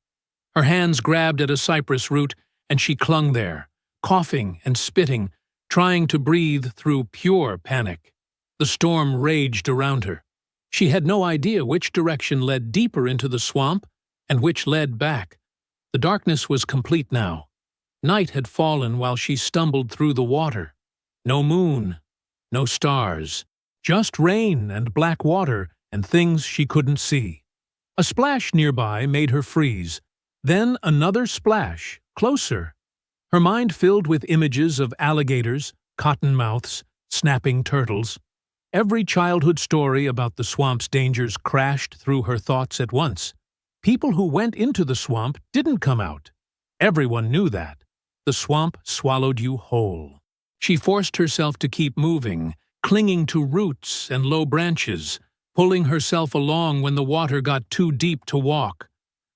Her hands grabbed at a cypress root, and she clung there, coughing and spitting, trying to breathe through pure panic. The storm raged around her. She had no idea which direction led deeper into the swamp and which led back. The darkness was complete now. Night had fallen while she stumbled through the water. No moon, no stars, just rain and black water and things she couldn't see. A splash nearby made her freeze. Then another splash, closer. Her mind filled with images of alligators, cottonmouths, snapping turtles. Every childhood story about the swamp's dangers crashed through her thoughts at once. People who went into the swamp didn't come out. Everyone knew that. The swamp swallowed you whole. She forced herself to keep moving, clinging to roots and low branches, pulling herself along when the water got too deep to walk.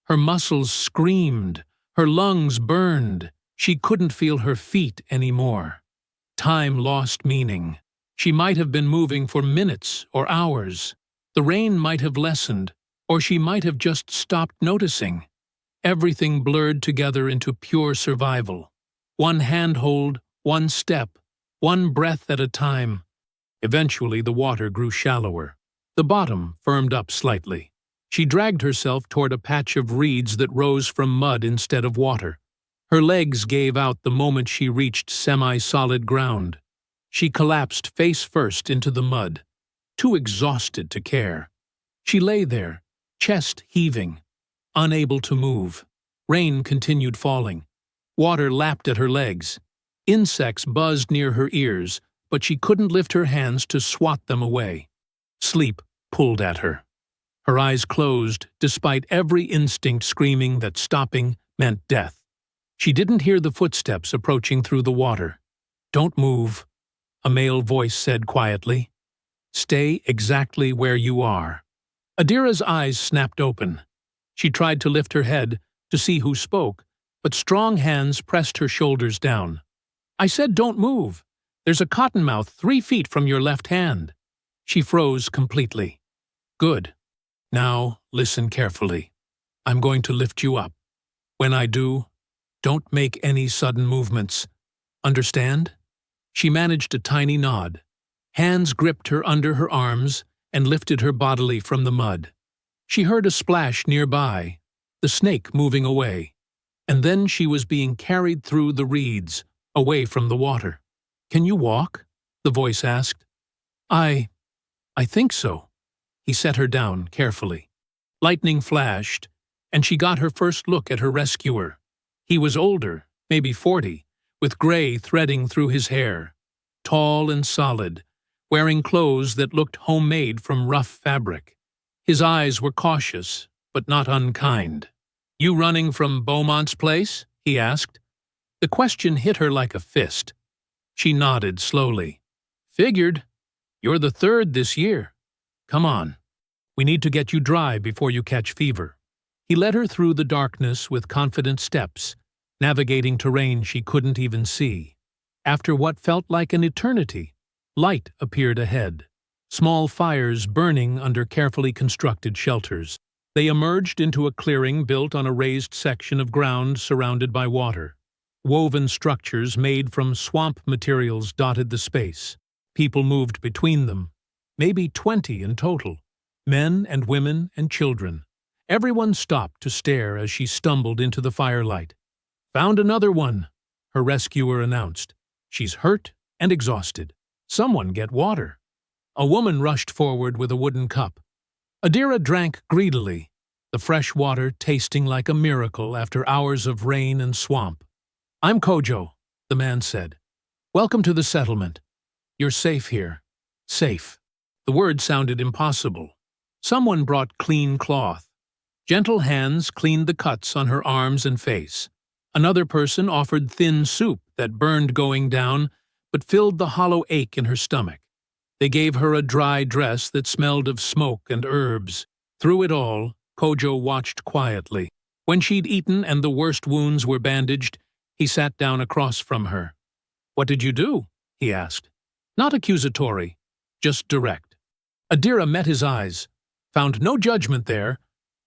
Her muscles screamed, her lungs burned. She couldn't feel her feet anymore. Time lost meaning. She might have been moving for minutes or hours. The rain might have lessened, or she might have just stopped noticing. Everything blurred together into pure survival. One handhold, one step, one breath at a time. Eventually the water grew shallower. The bottom firmed up slightly. She dragged herself toward a patch of reeds that rose from mud instead of water. Her legs gave out the moment she reached semi-solid ground. She collapsed face first into the mud, too exhausted to care. She lay there, chest heaving, unable to move. Rain continued falling. Water lapped at her legs. Insects buzzed near her ears, but she couldn't lift her hands to swat them away. Sleep pulled at her. Her eyes closed, despite every instinct screaming that stopping meant death. She didn't hear the footsteps approaching through the water. "Don't move," a male voice said quietly. "Stay exactly where you are." Adira's eyes snapped open. She tried to lift her head to see who spoke, but strong hands pressed her shoulders down. "I said don't move. There's a cottonmouth 3 feet from your left hand." She froze completely. "Good. Now listen carefully. I'm going to lift you up. When I do, don't make any sudden movements. Understand?" She managed a tiny nod. Hands gripped her under her arms and lifted her bodily from the mud. She heard a splash nearby, the snake moving away, and then she was being carried through the reeds, away from the water. "Can you walk?" the voice asked. I think so." He set her down carefully. Lightning flashed, and she got her first look at her rescuer. He was older, maybe 40, with gray threading through his hair. Tall and solid, wearing clothes that looked homemade from rough fabric. His eyes were cautious, but not unkind. "You running from Beaumont's place?" he asked. The question hit her like a fist. She nodded slowly. "Figured. You're the third this year. Come on." We need to get you dry before you catch fever." He led her through the darkness with confident steps, navigating terrain she couldn't even see. After what felt like an eternity, light appeared ahead, small fires burning under carefully constructed shelters. They emerged into a clearing built on a raised section of ground surrounded by water. Woven structures made from swamp materials dotted the space. People moved between them, maybe 20 in total, men and women and children. Everyone stopped to stare as she stumbled into the firelight. "Found another one," her rescuer announced. "She's hurt and exhausted. Someone get water." A woman rushed forward with a wooden cup. Adira drank greedily, the fresh water tasting like a miracle after hours of rain and swamp. "I'm Kojo," the man said. "Welcome to the settlement. You're safe here." Safe. The word sounded impossible. Someone brought clean cloth. Gentle hands cleaned the cuts on her arms and face. Another person offered thin soup that burned going down, but filled the hollow ache in her stomach. They gave her a dry dress that smelled of smoke and herbs. Through it all, Kojo watched quietly. When she'd eaten and the worst wounds were bandaged, he sat down across from her. "What did you do?" he asked. Not accusatory, just direct. Adira met his eyes, found no judgment there,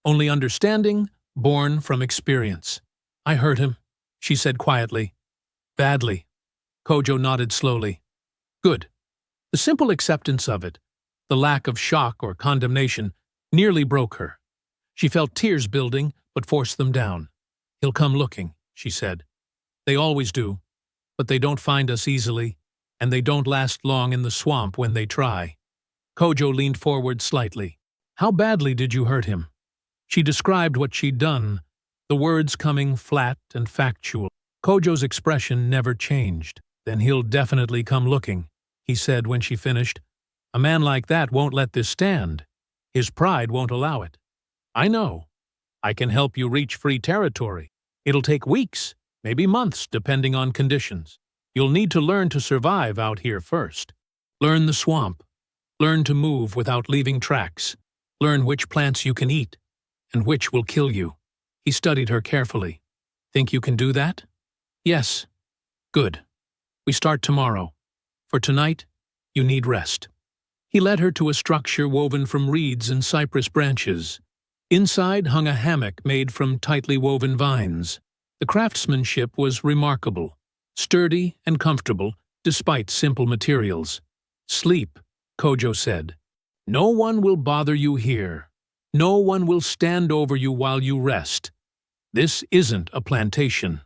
only understanding born from experience. "I hurt him," she said quietly. "Badly." Kojo nodded slowly. "Good." The simple acceptance of it, the lack of shock or condemnation, nearly broke her. She felt tears building, but forced them down. "He'll come looking," she said. "They always do, but they don't find us easily, and they don't last long in the swamp when they try." Kojo leaned forward slightly. "How badly did you hurt him?" She described what she'd done, the words coming flat and factual. Kojo's expression never changed. "Then he'll definitely come looking," he said when she finished. "A man like that won't let this stand. His pride won't allow it." "I know. I can help you reach free territory. It'll take weeks, maybe months, depending on conditions. You'll need to learn to survive out here first. Learn the swamp. Learn to move without leaving tracks. Learn which plants you can eat, and which will kill you." He studied her carefully. "Think you can do that?" "Yes." "Good. We start tomorrow. For tonight, you need rest." He led her to a structure woven from reeds and cypress branches. Inside hung a hammock made from tightly woven vines. The craftsmanship was remarkable, sturdy and comfortable despite simple materials. "Sleep," Kojo said. "No one will bother you here. No one will stand over you while you rest. This isn't a plantation."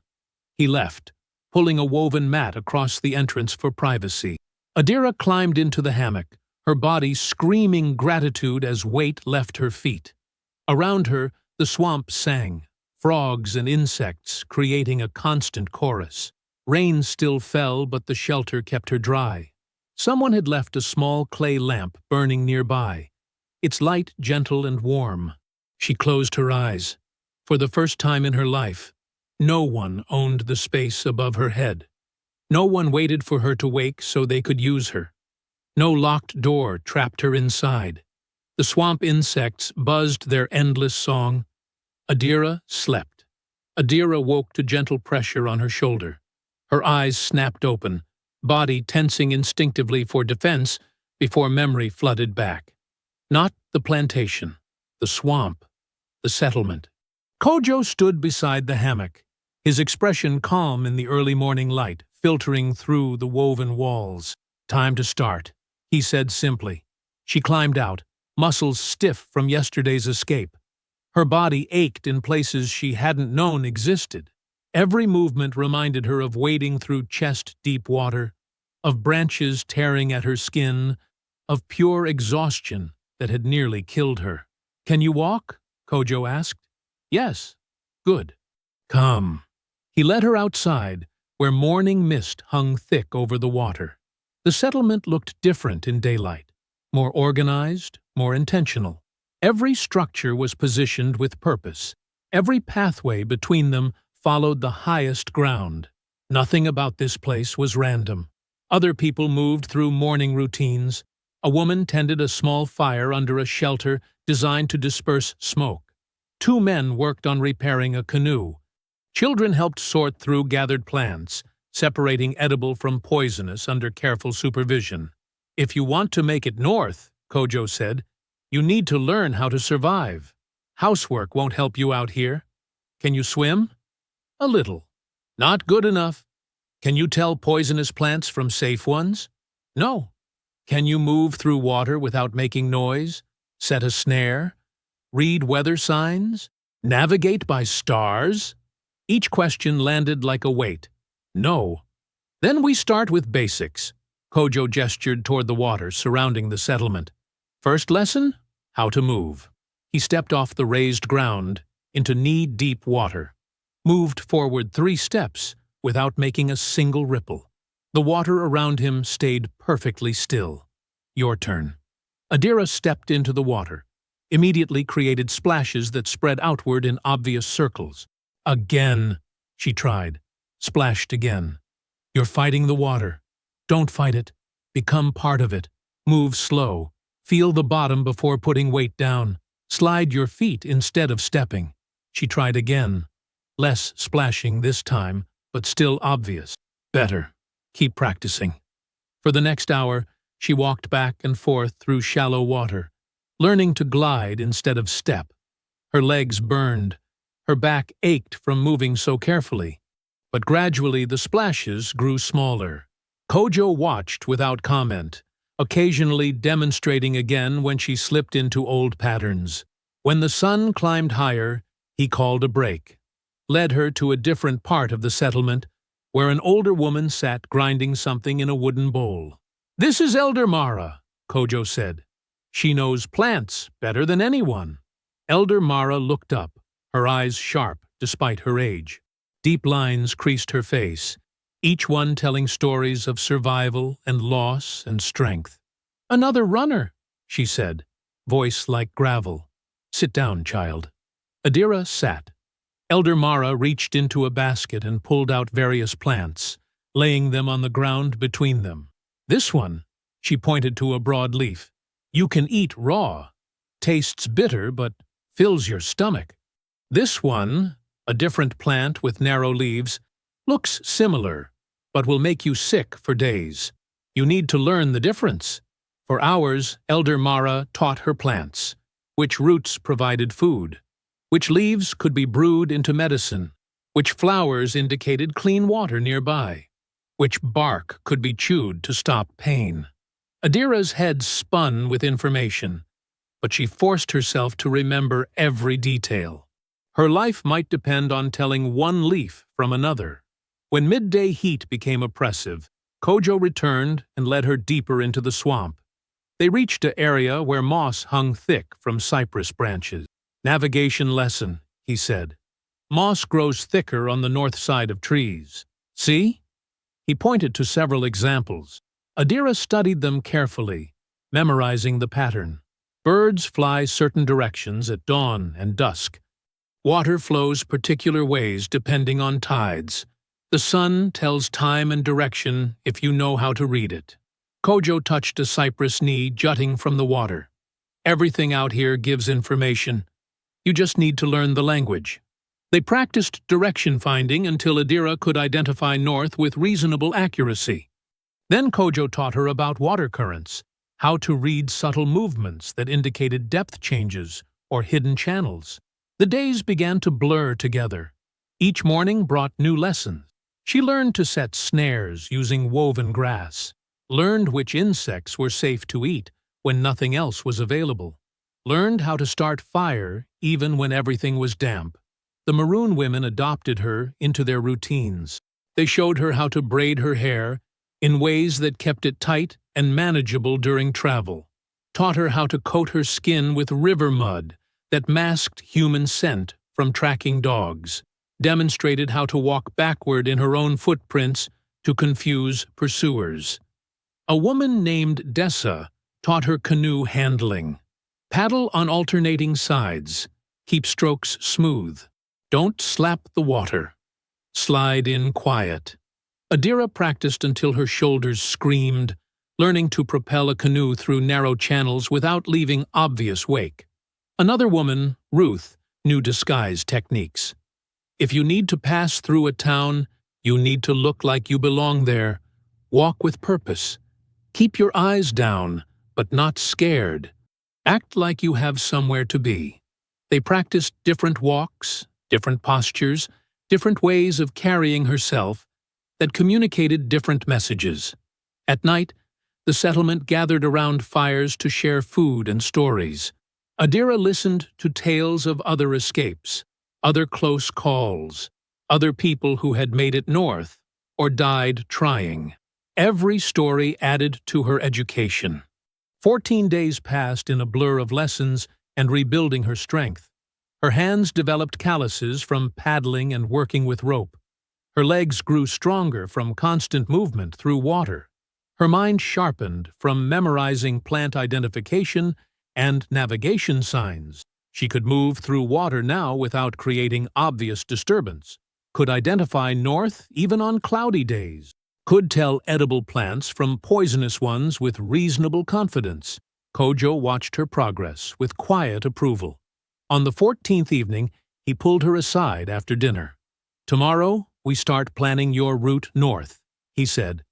He left, pulling a woven mat across the entrance for privacy. Adira climbed into the hammock, her body screaming gratitude as weight left her feet. Around her, the swamp sang, frogs and insects creating a constant chorus. Rain still fell, but the shelter kept her dry. Someone had left a small clay lamp burning nearby, its light gentle and warm. She closed her eyes. For the first time in her life, no one owned the space above her head. No one waited for her to wake so they could use her. No locked door trapped her inside. The swamp insects buzzed their endless song. Adira slept. Adira woke to gentle pressure on her shoulder. Her eyes snapped open, body tensing instinctively for defense before memory flooded back. Not the plantation, the swamp, the settlement. Kojo stood beside the hammock, his expression calm in the early morning light, filtering through the woven walls. "Time to start," he said simply. She climbed out, muscles stiff from yesterday's escape. Her body ached in places she hadn't known existed. Every movement reminded her of wading through chest-deep water, of branches tearing at her skin, of pure exhaustion that had nearly killed her. "Can you walk?" Kojo asked. "Yes." "Good. Come." He led her outside, where morning mist hung thick over the water. The settlement looked different in daylight, more organized, more intentional. Every structure was positioned with purpose. Every pathway between them followed the highest ground. Nothing about this place was random. Other people moved through morning routines, A woman tended a small fire under a shelter designed to disperse smoke. 2 men worked on repairing a canoe. Children helped sort through gathered plants, separating edible from poisonous under careful supervision. "If you want to make it north," Kojo said, "you need to learn how to survive. Housework won't help you out here. Can you swim?" "A little." "Not good enough." "Can you tell poisonous plants from safe ones?" "No." "Can you move through water without making noise? Set a snare? Read weather signs? Navigate by stars?" Each question landed like a weight. "No." "Then we start with basics." Kojo gestured toward the water surrounding the settlement. "First lesson? How to move." He stepped off the raised ground into knee-deep water, moved forward 3 steps without making a single ripple. The water around him stayed perfectly still. "Your turn." Adira stepped into the water, immediately created splashes that spread outward in obvious circles. "Again," she tried, splashed again. "You're fighting the water. Don't fight it. Become part of it. Move slow. Feel the bottom before putting weight down. Slide your feet instead of stepping." She tried again. Less splashing this time, but still obvious. "Better. Keep practicing." For the next hour, she walked back and forth through shallow water, learning to glide instead of step. Her legs burned. Her back ached from moving so carefully. But gradually the splashes grew smaller. Kojo watched without comment, occasionally demonstrating again when she slipped into old patterns. When the sun climbed higher, he called a break, led her to a different part of the settlement, where an older woman sat grinding something in a wooden bowl. "This is Elder Mara," Kojo said. "She knows plants better than anyone." Elder Mara looked up, her eyes sharp despite her age. Deep lines creased her face, each one telling stories of survival and loss and strength. "Another runner," she said, voice like gravel. "Sit down, child." Adira sat. Elder Mara reached into a basket and pulled out various plants, laying them on the ground between them. "This one," she pointed to a broad leaf, "you can eat raw. Tastes bitter but fills your stomach. This one, a different plant with narrow leaves, looks similar, but will make you sick for days. You need to learn the difference." For hours, Elder Mara taught her plants, which roots provided food, which leaves could be brewed into medicine, which flowers indicated clean water nearby, which bark could be chewed to stop pain. Adira's head spun with information, but she forced herself to remember every detail. Her life might depend on telling one leaf from another. When midday heat became oppressive, Kojo returned and led her deeper into the swamp. They reached an area where moss hung thick from cypress branches. "Navigation lesson," he said. "Moss grows thicker on the north side of trees. See?" He pointed to several examples. Adira studied them carefully, memorizing the pattern. Birds fly certain directions at dawn and dusk. Water flows particular ways depending on tides. The sun tells time and direction if you know how to read it. Kojo touched a cypress knee jutting from the water. "Everything out here gives information. You just need to learn the language." They practiced direction finding until Adira could identify north with reasonable accuracy. Then Kojo taught her about water currents, how to read subtle movements that indicated depth changes or hidden channels. The days began to blur together. Each morning brought new lessons. She learned to set snares using woven grass, learned which insects were safe to eat when nothing else was available, learned how to start fire even when everything was damp. The Maroon women adopted her into their routines. They showed her how to braid her hair in ways that kept it tight and manageable during travel, taught her how to coat her skin with river mud that masked human scent from tracking dogs, demonstrated how to walk backward in her own footprints to confuse pursuers. A woman named Dessa taught her canoe handling. Paddle on alternating sides. Keep strokes smooth. Don't slap the water. Slide in quiet. Adira practiced until her shoulders screamed, learning to propel a canoe through narrow channels without leaving obvious wake. Another woman, Ruth, knew disguise techniques. If you need to pass through a town, you need to look like you belong there. Walk with purpose. Keep your eyes down, but not scared. Act like you have somewhere to be. They practiced different walks, different postures, different ways of carrying herself that communicated different messages. At night, the settlement gathered around fires to share food and stories. Adira listened to tales of other escapes, other close calls, other people who had made it north or died trying. Every story added to her education. 14 days passed in a blur of lessons and rebuilding her strength. Her hands developed calluses from paddling and working with rope. Her legs grew stronger from constant movement through water. Her mind sharpened from memorizing plant identification and navigation signs. She could move through water now without creating obvious disturbance, could identify north even on cloudy days, could tell edible plants from poisonous ones with reasonable confidence. Kojo watched her progress with quiet approval. On the 14th evening, he pulled her aside after dinner. "Tomorrow, we start planning your route north," he said.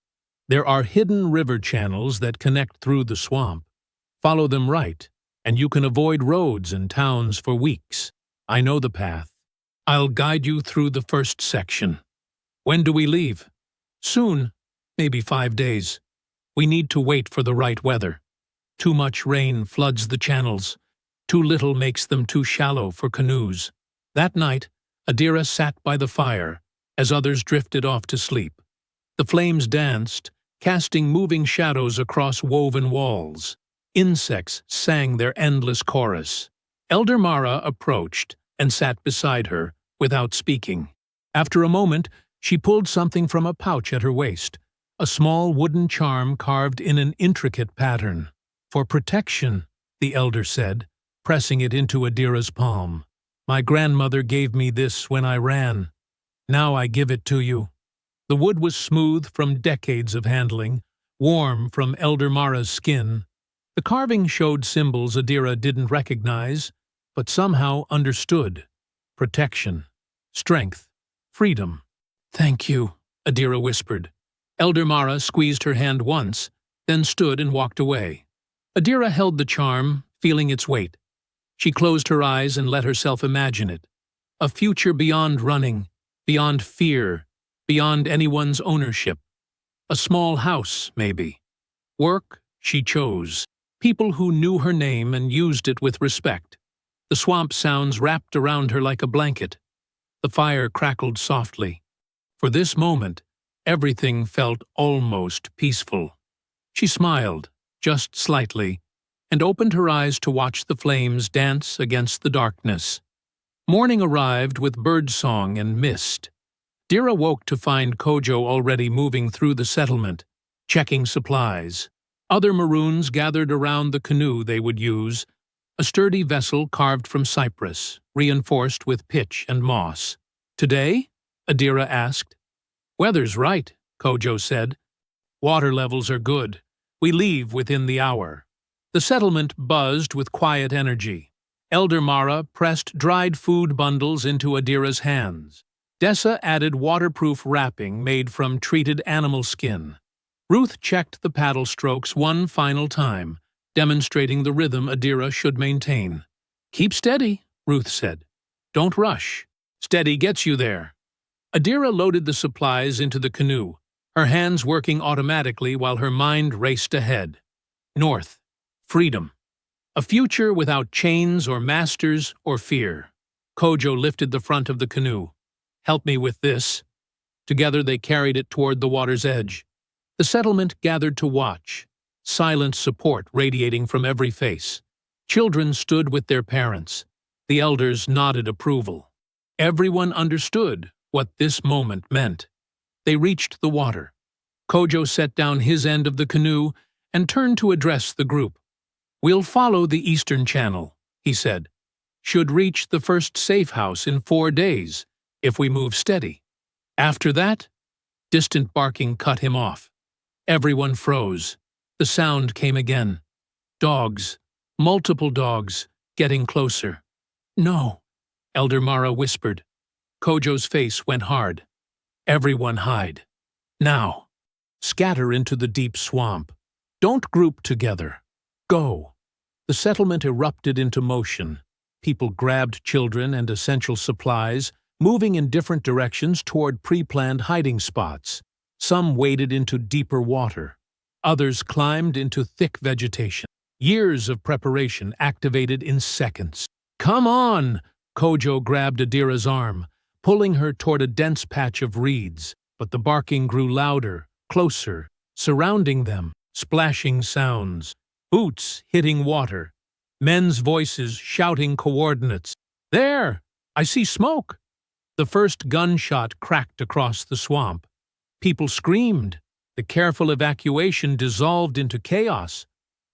"There are hidden river channels that connect through the swamp. Follow them right, and you can avoid roads and towns for weeks. I know the path. I'll guide you through the first section." "When do we leave?" "Soon, maybe 5 days. We need to wait for the right weather. Too much rain floods the channels. Too little makes them too shallow for canoes." That night, Adira sat by the fire as others drifted off to sleep. The flames danced, casting moving shadows across woven walls. Insects sang their endless chorus. Elder Mara approached and sat beside her without speaking. After a moment, she pulled something from a pouch at her waist, a small wooden charm carved in an intricate pattern. "For protection," the elder said, pressing it into Adira's palm. "My grandmother gave me this when I ran. Now I give it to you." The wood was smooth from decades of handling, warm from Elder Mara's skin. The carving showed symbols Adira didn't recognize, but somehow understood. Protection, strength, freedom. "Thank you," Adira whispered. Elder Mara squeezed her hand once, then stood and walked away. Adira held the charm, feeling its weight. She closed her eyes and let herself imagine it. A future beyond running, beyond fear, beyond anyone's ownership. A small house, maybe. Work, she chose. People who knew her name and used it with respect. The swamp sounds wrapped around her like a blanket. The fire crackled softly. For this moment, everything felt almost peaceful. She smiled, just slightly, and opened her eyes to watch the flames dance against the darkness. Morning arrived with birdsong and mist. Dira woke to find Kojo already moving through the settlement, checking supplies. Other Maroons gathered around the canoe they would use, a sturdy vessel carved from cypress, reinforced with pitch and moss. "Today?" Adira asked. "Weather's right," Kojo said. "Water levels are good. We leave within the hour." The settlement buzzed with quiet energy. Elder Mara pressed dried food bundles into Adira's hands. Dessa added waterproof wrapping made from treated animal skin. Ruth checked the paddle strokes one final time, demonstrating the rhythm Adira should maintain. "Keep steady," Ruth said. "Don't rush. Steady gets you there." Adira loaded the supplies into the canoe, her hands working automatically while her mind raced ahead. North. Freedom. A future without chains or masters or fear. Kojo lifted the front of the canoe. "Help me with this." Together they carried it toward the water's edge. The settlement gathered to watch, silent support radiating from every face. Children stood with their parents. The elders nodded approval. Everyone understood what this moment meant. They reached the water. Kojo set down his end of the canoe and turned to address the group. "We'll follow the eastern channel," he said. "Should reach the first safe house in 4 days, if we move steady. After that," distant barking cut him off. Everyone froze. The sound came again. Dogs, multiple dogs, getting closer. "No," Elder Mara whispered. Kojo's face went hard. "Everyone hide. Now. Scatter into the deep swamp. Don't group together. Go." The settlement erupted into motion. People grabbed children and essential supplies, moving in different directions toward pre-planned hiding spots. Some waded into deeper water. Others climbed into thick vegetation. Years of preparation activated in seconds. "Come on!" Kojo grabbed Adira's arm, pulling her toward a dense patch of reeds. But the barking grew louder, closer, surrounding them, splashing sounds. Boots hitting water. Men's voices shouting coordinates. "There! I see smoke!" The first gunshot cracked across the swamp. People screamed. The careful evacuation dissolved into chaos.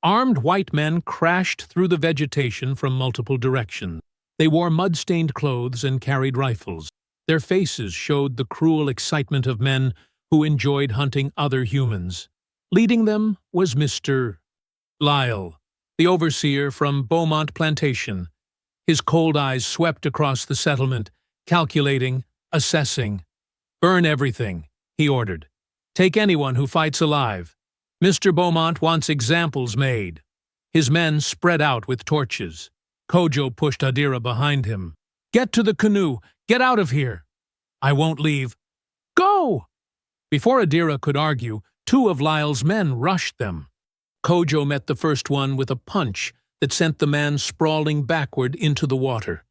Armed white men crashed through the vegetation from multiple directions. They wore mud-stained clothes and carried rifles. Their faces showed the cruel excitement of men who enjoyed hunting other humans. Leading them was Mr. Lyle, the overseer from Beaumont Plantation. His cold eyes swept across the settlement, calculating, assessing. "Burn everything," he ordered. "Take anyone who fights alive. Mr. Beaumont wants examples made." His men spread out with torches. Kojo pushed Adira behind him. "Get to the canoe! Get out of here!" "I won't leave." "Go!" Before Adira could argue, two of Lyle's men rushed them. Kojo met the first one with a punch that sent the man sprawling backward into the water.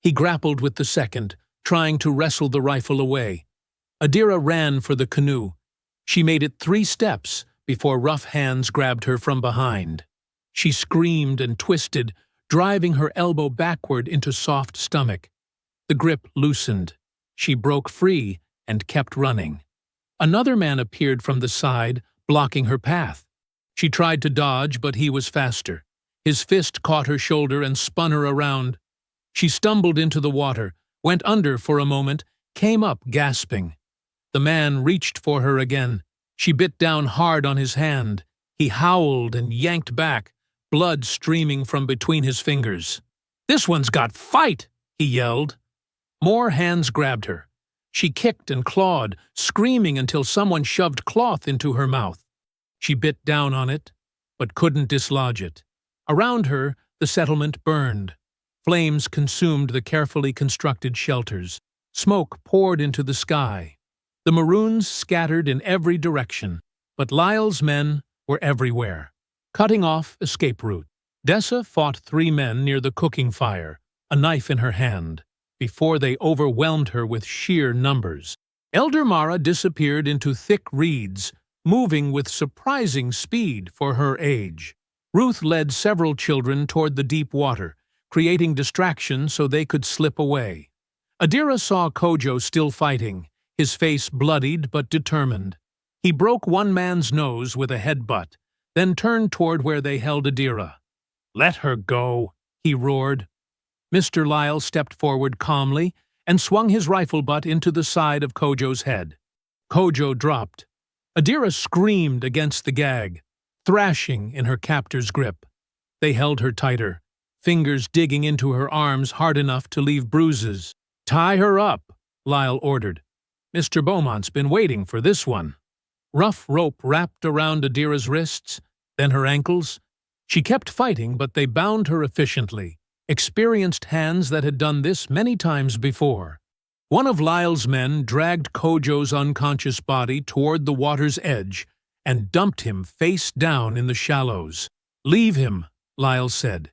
He grappled with the second, trying to wrestle the rifle away. Adira ran for the canoe. She made it 3 steps before rough hands grabbed her from behind. She screamed and twisted, driving her elbow backward into soft stomach. The grip loosened. She broke free and kept running. Another man appeared from the side, blocking her path. She tried to dodge, but he was faster. His fist caught her shoulder and spun her around. She stumbled into the water, went under for a moment, came up gasping. The man reached for her again. She bit down hard on his hand. He howled and yanked back, blood streaming from between his fingers. "This one's got fight!" he yelled. More hands grabbed her. She kicked and clawed, screaming until someone shoved cloth into her mouth. She bit down on it, but couldn't dislodge it. Around her, the settlement burned. Flames consumed the carefully constructed shelters. Smoke poured into the sky. The Maroons scattered in every direction, but Lyle's men were everywhere, cutting off escape routes. Dessa fought 3 men near the cooking fire, a knife in her hand, before they overwhelmed her with sheer numbers. Elder Mara disappeared into thick reeds, moving with surprising speed for her age. Ruth led several children toward the deep water, creating distraction so they could slip away. Adira saw Kojo still fighting, his face bloodied but determined. He broke one man's nose with a headbutt, then turned toward where they held Adira. "Let her go," he roared. Mr. Lyle stepped forward calmly and swung his rifle butt into the side of Kojo's head. Kojo dropped. Adira screamed against the gag, thrashing in her captor's grip. They held her tighter, fingers digging into her arms hard enough to leave bruises. "Tie her up," Lyle ordered. "Mr. Beaumont's been waiting for this one." Rough rope wrapped around Adira's wrists, then her ankles. She kept fighting, but they bound her efficiently, experienced hands that had done this many times before. One of Lyle's men dragged Kojo's unconscious body toward the water's edge and dumped him face down in the shallows. "Leave him," Lyle said.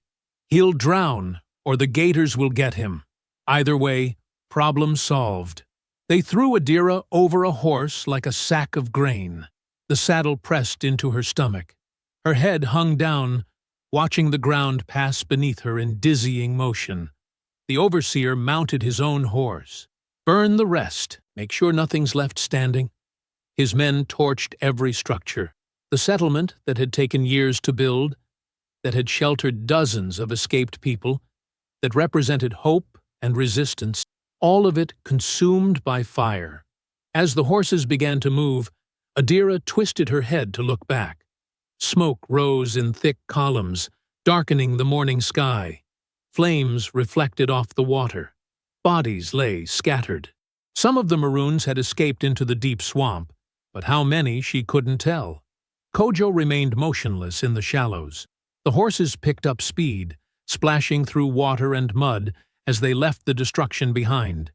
"He'll drown, or the gators will get him. Either way, problem solved." They threw Adira over a horse like a sack of grain. The saddle pressed into her stomach. Her head hung down, watching the ground pass beneath her in dizzying motion. The overseer mounted his own horse. "Burn the rest. Make sure nothing's left standing." His men torched every structure. The settlement that had taken years to build, that had sheltered dozens of escaped people, that represented hope and resistance, all of it consumed by fire. As the horses began to move, Adira twisted her head to look back. Smoke rose in thick columns, darkening the morning sky. Flames reflected off the water. Bodies lay scattered. Some of the Maroons had escaped into the deep swamp, but how many she couldn't tell. Kojo remained motionless in the shallows. The horses picked up speed, splashing through water and mud as they left the destruction behind.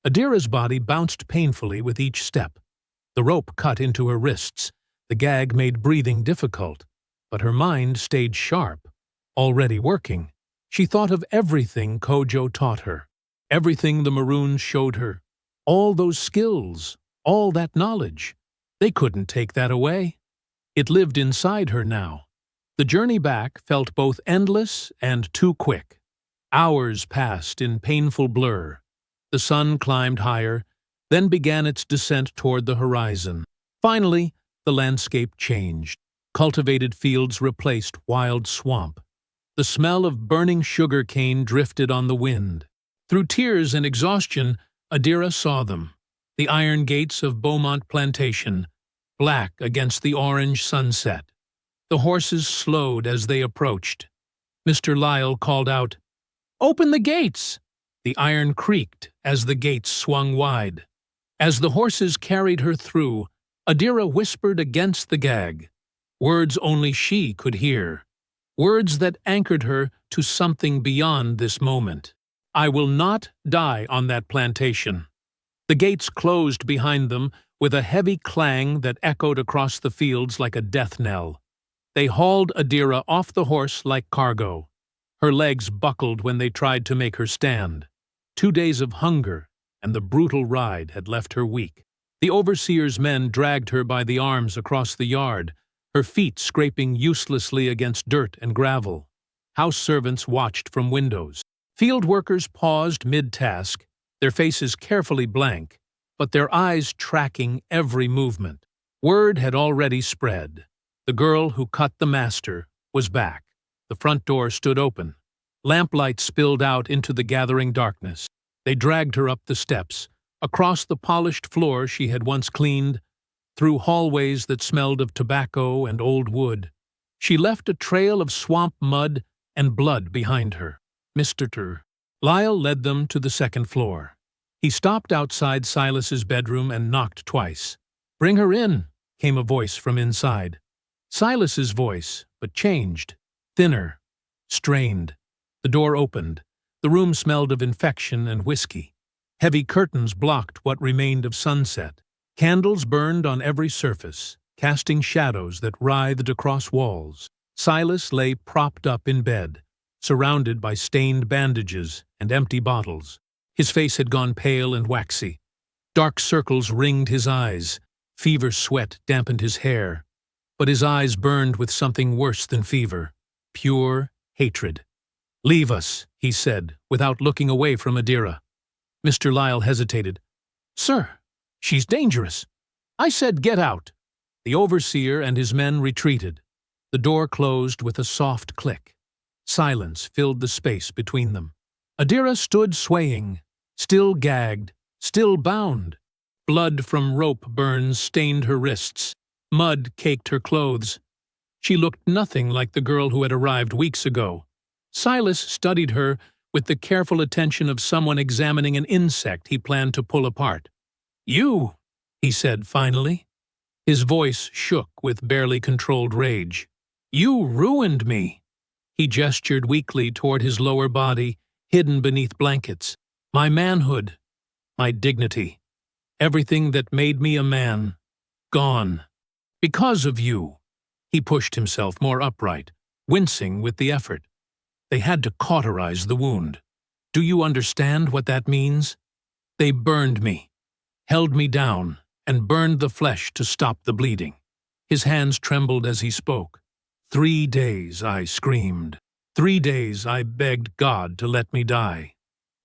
Adira's body bounced painfully with each step. The rope cut into her wrists. The gag made breathing difficult, but her mind stayed sharp, already working. She thought of everything Kojo taught her, everything the Maroons showed her, all those skills, all that knowledge. They couldn't take that away. It lived inside her now. The journey back felt both endless and too quick. Hours passed in painful blur. The sun climbed higher, then began its descent toward the horizon. Finally, the landscape changed. Cultivated fields replaced wild swamp. The smell of burning sugar cane drifted on the wind. Through tears and exhaustion, Adira saw them. The iron gates of Beaumont Plantation, black against the orange sunset. The horses slowed as they approached. Mr. Lyle called out, "Open the gates!" The iron creaked as the gates swung wide. As the horses carried her through, Adira whispered against the gag, words only she could hear, words that anchored her to something beyond this moment. "I will not die on that plantation." The gates closed behind them with a heavy clang that echoed across the fields like a death knell. They hauled Adira off the horse like cargo. Her legs buckled when they tried to make her stand. 2 days of hunger and the brutal ride had left her weak. The overseer's men dragged her by the arms across the yard, her feet scraping uselessly against dirt and gravel. House servants watched from windows. Field workers paused mid-task, their faces carefully blank, but their eyes tracking every movement. Word had already spread. The girl who cut the master was back. The front door stood open. Lamplight spilled out into the gathering darkness. They dragged her up the steps, across the polished floor she had once cleaned, through hallways that smelled of tobacco and old wood. She left a trail of swamp mud and blood behind her. Mr. Lyle led them to the second floor. He stopped outside Silas's bedroom and knocked twice. "Bring her in," came a voice from inside. Silas's voice, but changed, thinner, strained. The door opened. The room smelled of infection and whiskey. Heavy curtains blocked what remained of sunset. Candles burned on every surface, casting shadows that writhed across walls. Silas lay propped up in bed, surrounded by stained bandages and empty bottles. His face had gone pale and waxy. Dark circles ringed his eyes. Fever sweat dampened his hair. But his eyes burned with something worse than fever, pure hatred. "Leave us," he said, without looking away from Adira. Mr. Lyle hesitated. "Sir, she's dangerous." "I said get out." The overseer and his men retreated. The door closed with a soft click. Silence filled the space between them. Adira stood swaying, still gagged, still bound. Blood from rope burns stained her wrists. Mud caked her clothes. She looked nothing like the girl who had arrived weeks ago. Silas studied her with the careful attention of someone examining an insect he planned to pull apart. "You," he said finally. His voice shook with barely controlled rage. "You ruined me." He gestured weakly toward his lower body, hidden beneath blankets. "My manhood, my dignity, everything that made me a man, gone. Because of you." He pushed himself more upright, wincing with the effort. "They had to cauterize the wound. Do you understand what that means? They burned me, held me down, and burned the flesh to stop the bleeding." His hands trembled as he spoke. 3 days I screamed. 3 days I begged God to let me die.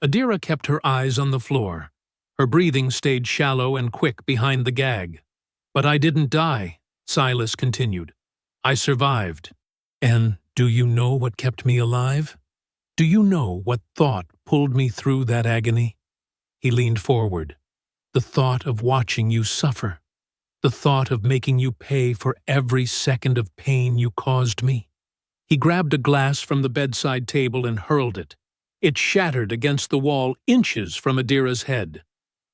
Adira kept her eyes on the floor. Her breathing stayed shallow and quick behind the gag. "But I didn't die," Silas continued. "I survived. And do you know what kept me alive? Do you know what thought pulled me through that agony?" He leaned forward. "The thought of watching you suffer. The thought of making you pay for every second of pain you caused me. He grabbed a glass from the bedside table and hurled it. It shattered against the wall inches from Adira's head.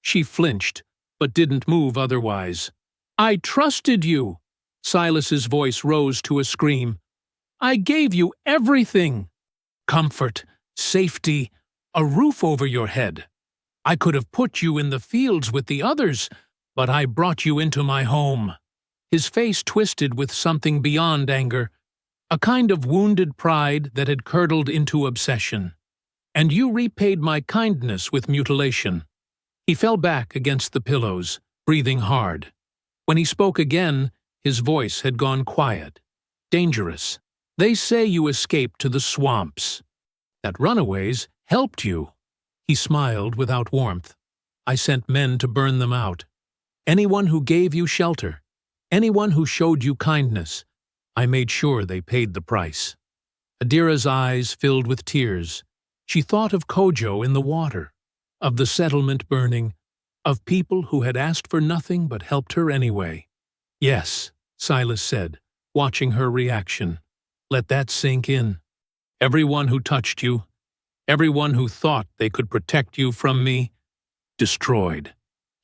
She flinched, but didn't move otherwise. I trusted you. Silas's voice rose to a scream. I gave you everything. Comfort, safety, a roof over your head. I could have put you in the fields with the others, but I brought you into my home. His face twisted with something beyond anger, a kind of wounded pride that had curdled into obsession. And you repaid my kindness with mutilation. He fell back against the pillows, breathing hard. When he spoke again, his voice had gone quiet. Dangerous. They say you escaped to the swamps. That runaways helped you. He smiled without warmth. I sent men to burn them out. Anyone who gave you shelter, anyone who showed you kindness, I made sure they paid the price. Adira's eyes filled with tears. She thought of Kojo in the water, of the settlement burning, of people who had asked for nothing but helped her anyway. Yes, Silas said, watching her reaction. Let that sink in. Everyone who touched you, everyone who thought they could protect you from me, destroyed.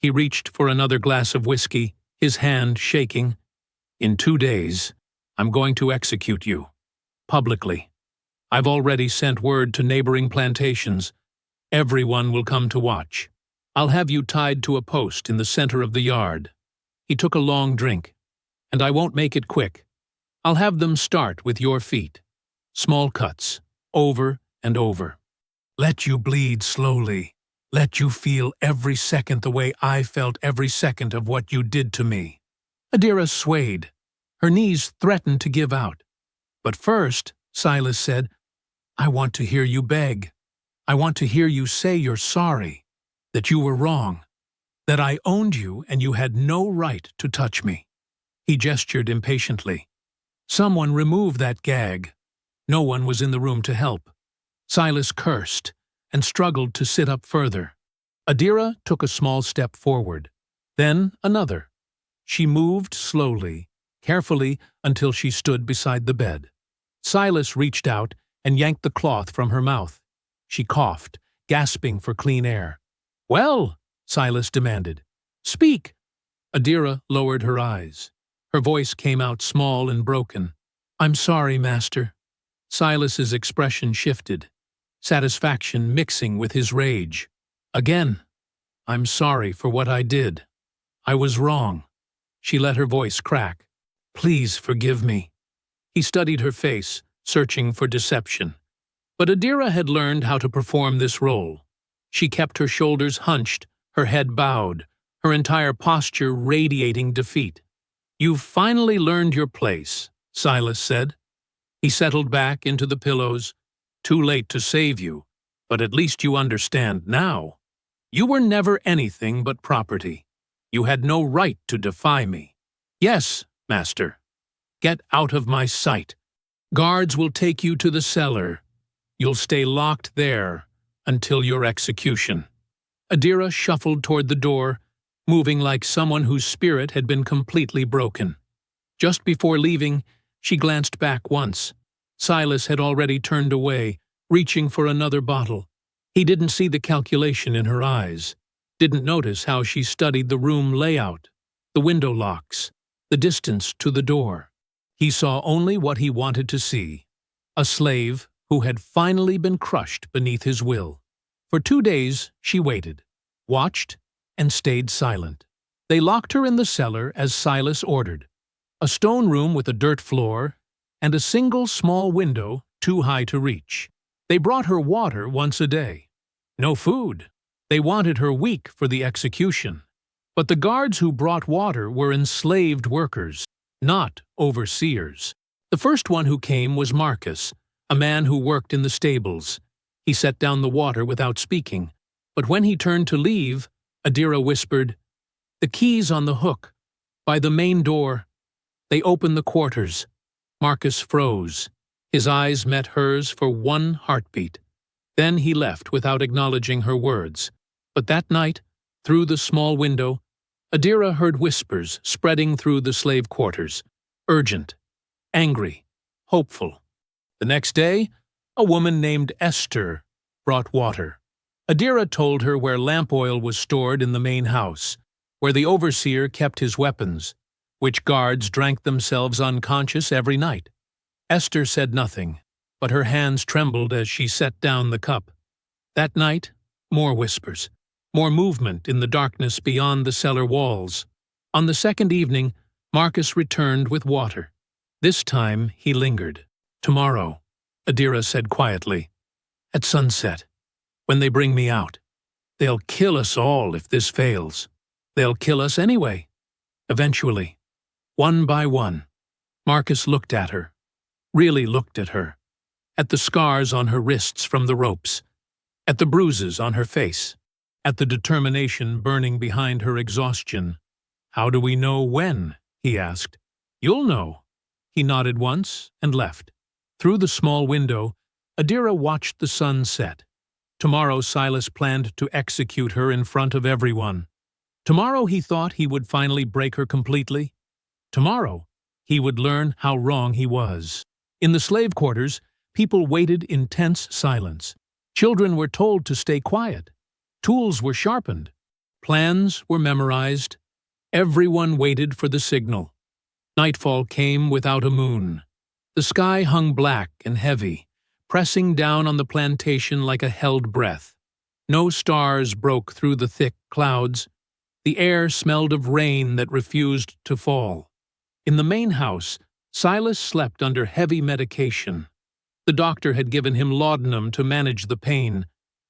He reached for another glass of whiskey, his hand shaking. In 2 days, I'm going to execute you. Publicly. I've already sent word to neighboring plantations. Everyone will come to watch. I'll have you tied to a post in the center of the yard. He took a long drink. And I won't make it quick. I'll have them start with your feet. Small cuts, over and over. Let you bleed slowly. Let you feel every second the way I felt every second of what you did to me. Adira swayed. Her knees threatened to give out. But first, Silas said, I want to hear you beg. I want to hear you say you're sorry, that you were wrong, that I owned you and you had no right to touch me. He gestured impatiently. Someone remove that gag. No one was in the room to help. Silas cursed and struggled to sit up further. Adira took a small step forward, then another. She moved slowly, carefully, until she stood beside the bed. Silas reached out and yanked the cloth from her mouth. She coughed, gasping for clean air. Well, Silas demanded. Speak. Adira lowered her eyes. Her voice came out small and broken. I'm sorry, master. Silas's expression shifted, satisfaction mixing with his rage. Again, I'm sorry for what I did. I was wrong. She let her voice crack. Please forgive me. He studied her face, searching for deception. But Adira had learned how to perform this role. She kept her shoulders hunched, her head bowed, her entire posture radiating defeat. You've finally learned your place, Silas said. He settled back into the pillows. Too late to save you, but at least you understand now. You were never anything but property. You had no right to defy me. Yes, master. Get out of my sight. Guards will take you to the cellar. You'll stay locked there until your execution. Adira shuffled toward the door, moving like someone whose spirit had been completely broken. Just before leaving, she glanced back once. Silas had already turned away, reaching for another bottle. He didn't see the calculation in her eyes, didn't notice how she studied the room layout, the window locks, the distance to the door. He saw only what he wanted to see, a slave who had finally been crushed beneath his will. For 2 days she waited, watched, and stayed silent. They locked her in the cellar as Silas ordered, a stone room with a dirt floor and a single small window too high to reach. They brought her water once a day. No food. They wanted her weak for the execution. But the guards who brought water were enslaved workers, not overseers. The first one who came was Marcus, a man who worked in the stables. He set down the water without speaking, but when he turned to leave, Adira whispered, "The key's on the hook, by the main door." They opened the quarters. Marcus froze. His eyes met hers for one heartbeat. Then he left without acknowledging her words. But that night, through the small window, Adira heard whispers spreading through the slave quarters, urgent, angry, hopeful. The next day, a woman named Esther brought water. Adira told her where lamp oil was stored in the main house, where the overseer kept his weapons, which guards drank themselves unconscious every night. Esther said nothing, but her hands trembled as she set down the cup. That night, more whispers, more movement in the darkness beyond the cellar walls. On the second evening, Marcus returned with water. This time he lingered. "Tomorrow," Adira said quietly, "at sunset, when they bring me out. They'll kill us all if this fails. They'll kill us anyway. Eventually, one by one." Marcus looked at her, really looked at her, at the scars on her wrists from the ropes, at the bruises on her face, at the determination burning behind her exhaustion. "How do we know when?" he asked. "You'll know." He nodded once and left. Through the small window, Adira watched the sun set. Tomorrow Silas planned to execute her in front of everyone. Tomorrow he thought he would finally break her completely. Tomorrow he would learn how wrong he was. In the slave quarters, people waited in tense silence. Children were told to stay quiet. Tools were sharpened. Plans were memorized. Everyone waited for the signal. Nightfall came without a moon. The sky hung black and heavy, pressing down on the plantation like a held breath. No stars broke through the thick clouds. The air smelled of rain that refused to fall. In the main house, Silas slept under heavy medication. The doctor had given him laudanum to manage the pain,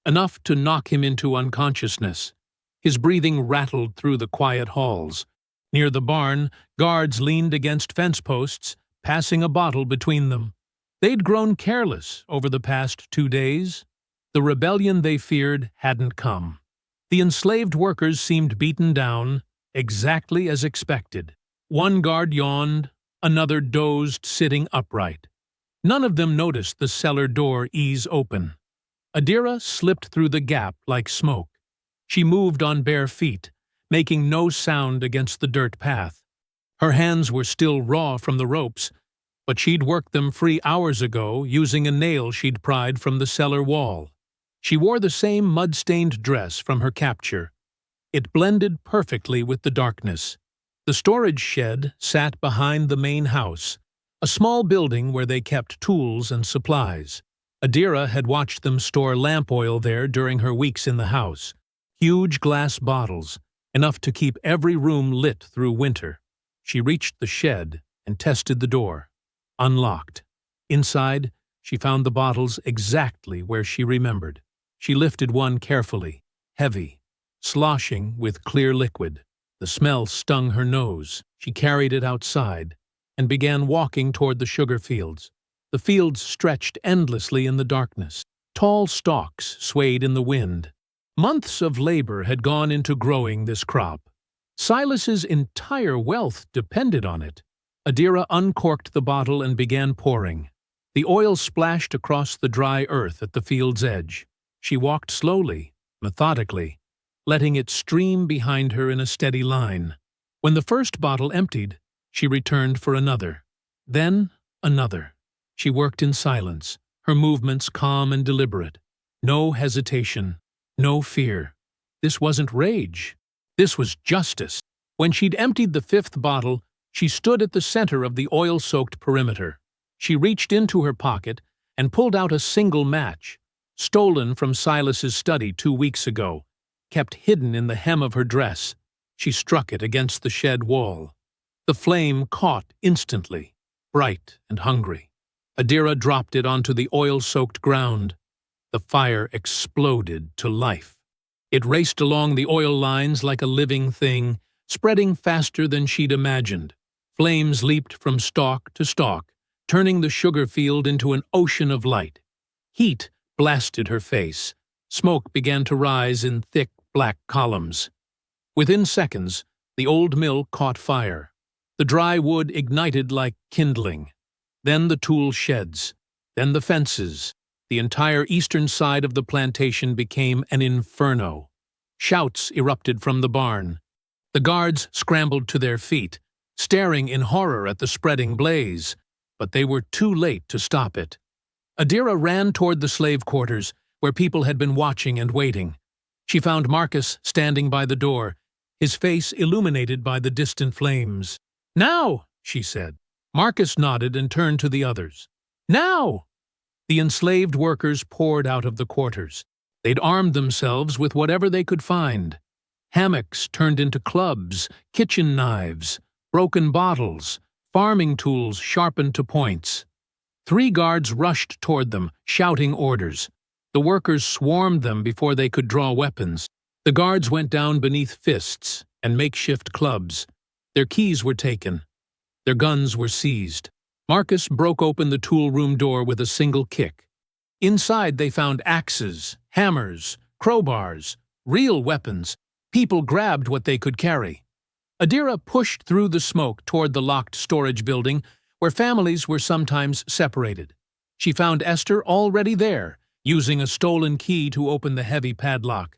enough to knock him into unconsciousness. His breathing rattled through the quiet halls. Near the barn, guards leaned against fence posts, passing a bottle between them. They'd grown careless over the past 2 days. The rebellion they feared hadn't come. The enslaved workers seemed beaten down, exactly as expected. One guard yawned, another dozed, sitting upright. None of them noticed the cellar door ease open. Adira slipped through the gap like smoke. She moved on bare feet, making no sound against the dirt path. Her hands were still raw from the ropes, but she'd worked them free hours ago using a nail she'd pried from the cellar wall. She wore the same mud-stained dress from her capture. It blended perfectly with the darkness. The storage shed sat behind the main house, a small building where they kept tools and supplies. Adira had watched them store lamp oil there during her weeks in the house. Huge glass bottles, enough to keep every room lit through winter. She reached the shed and tested the door. Unlocked. Inside, she found the bottles exactly where she remembered. She lifted one carefully, heavy, sloshing with clear liquid. The smell stung her nose. She carried it outside and began walking toward the sugar fields. The fields stretched endlessly in the darkness. Tall stalks swayed in the wind. Months of labor had gone into growing this crop. Silas's entire wealth depended on it. Adira uncorked the bottle and began pouring. The oil splashed across the dry earth at the field's edge. She walked slowly, methodically, letting it stream behind her in a steady line. When the first bottle emptied, she returned for another. Then another. She worked in silence, her movements calm and deliberate. No hesitation, no fear. This wasn't rage. This was justice. When she'd emptied the fifth bottle, she stood at the center of the oil-soaked perimeter. She reached into her pocket and pulled out a single match, stolen from Silas's study 2 weeks ago, kept hidden in the hem of her dress. She struck it against the shed wall. The flame caught instantly, bright and hungry. Adira dropped it onto the oil-soaked ground. The fire exploded to life. It raced along the oil lines like a living thing, spreading faster than she'd imagined. Flames leaped from stalk to stalk, turning the sugar field into an ocean of light. Heat blasted her face. Smoke began to rise in thick, black columns. Within seconds, the old mill caught fire. The dry wood ignited like kindling. Then the tool sheds. Then the fences. The entire eastern side of the plantation became an inferno. Shouts erupted from the barn. The guards scrambled to their feet, staring in horror at the spreading blaze, but they were too late to stop it. Adira ran toward the slave quarters, where people had been watching and waiting. She found Marcus standing by the door, his face illuminated by the distant flames. "Now!" she said. Marcus nodded and turned to the others. "Now!" The enslaved workers poured out of the quarters. They'd armed themselves with whatever they could find. Hammocks turned into clubs, kitchen knives, broken bottles, farming tools sharpened to points. 3 guards rushed toward them, shouting orders. The workers swarmed them before they could draw weapons. The guards went down beneath fists and makeshift clubs. Their keys were taken. Their guns were seized. Marcus broke open the tool room door with a single kick. Inside they found axes, hammers, crowbars, real weapons. People grabbed what they could carry. Adira pushed through the smoke toward the locked storage building, where families were sometimes separated. She found Esther already there, using a stolen key to open the heavy padlock.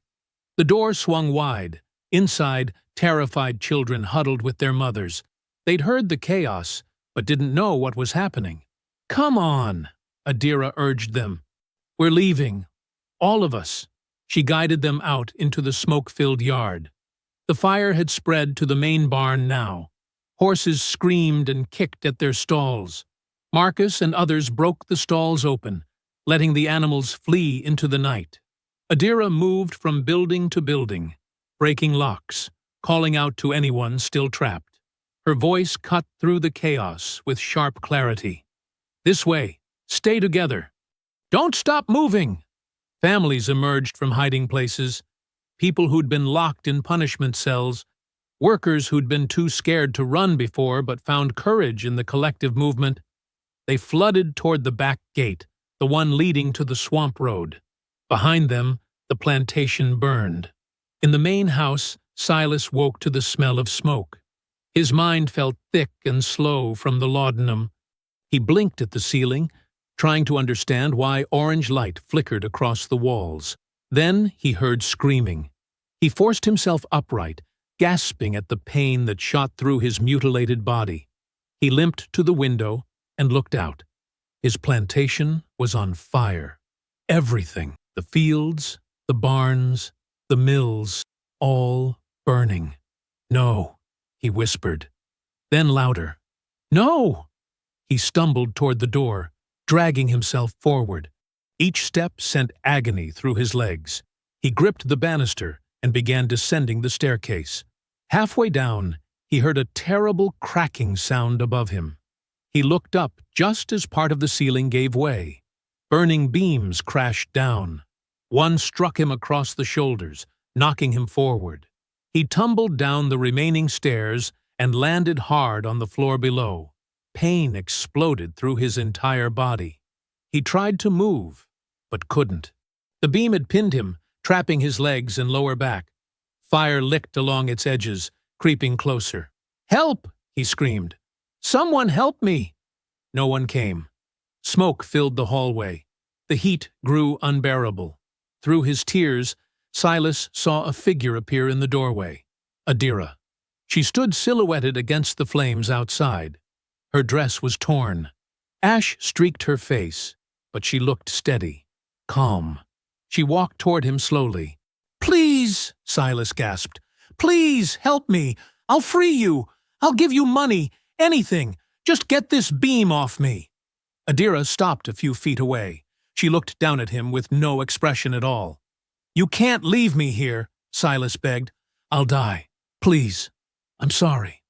The door swung wide. Inside, terrified children huddled with their mothers. They'd heard the chaos, but didn't know what was happening. "Come on," Adira urged them. "We're leaving. All of us." She guided them out into the smoke-filled yard. The fire had spread to the main barn now. Horses screamed and kicked at their stalls. Marcus and others broke the stalls open, letting the animals flee into the night. Adira moved from building to building, breaking locks, calling out to anyone still trapped. Her voice cut through the chaos with sharp clarity. "This way. Stay together. Don't stop moving!" Families emerged from hiding places. People who'd been locked in punishment cells, workers who'd been too scared to run before but found courage in the collective movement. They flooded toward the back gate, the one leading to the swamp road. Behind them, the plantation burned. In the main house, Silas woke to the smell of smoke. His mind felt thick and slow from the laudanum. He blinked at the ceiling, trying to understand why orange light flickered across the walls. Then he heard screaming. He forced himself upright, gasping at the pain that shot through his mutilated body. He limped to the window and looked out. His plantation was on fire. Everything, the fields, the barns, the mills, all burning. "No," he whispered. Then louder. "No!" He stumbled toward the door, dragging himself forward. Each step sent agony through his legs. He gripped the banister and began descending the staircase. Halfway down, he heard a terrible cracking sound above him. He looked up just as part of the ceiling gave way. Burning beams crashed down. One struck him across the shoulders, knocking him forward. He tumbled down the remaining stairs and landed hard on the floor below. Pain exploded through his entire body. He tried to move, but couldn't. The beam had pinned him, trapping his legs and lower back. Fire licked along its edges, creeping closer. "Help!" he screamed. "Someone help me!" No one came. Smoke filled the hallway. The heat grew unbearable. Through his tears, Silas saw a figure appear in the doorway. Adira. She stood silhouetted against the flames outside. Her dress was torn. Ash streaked her face, but she looked steady, calm. She walked toward him slowly. "Please," Silas gasped. "Please, help me. I'll free you. I'll give you money, anything. Just get this beam off me." Adira stopped a few feet away. She looked down at him with no expression at all. "You can't leave me here," Silas begged. "I'll die. Please. I'm sorry.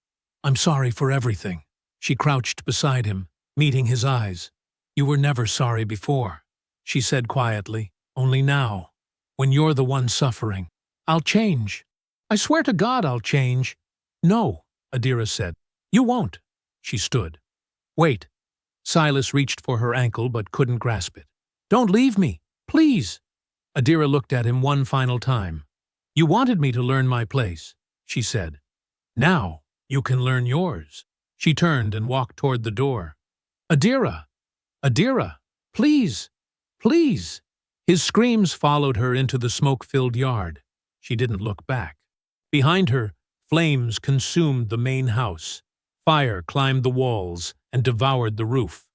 I'm sorry for everything." She crouched beside him, meeting his eyes. "You were never sorry before," she said quietly. "Only now, when you're the one suffering. I'll change. I swear to God I'll change." "No," Adira said. "You won't." She stood. "Wait." Silas reached for her ankle but couldn't grasp it. "Don't leave me, please." Adira looked at him one final time. "You wanted me to learn my place," she said. "Now you can learn yours." She turned and walked toward the door. "Adira! Adira! Please! Please!" His screams followed her into the smoke-filled yard. She didn't look back. Behind her, Flames consumed the main house. Fire climbed the walls and devoured the roof.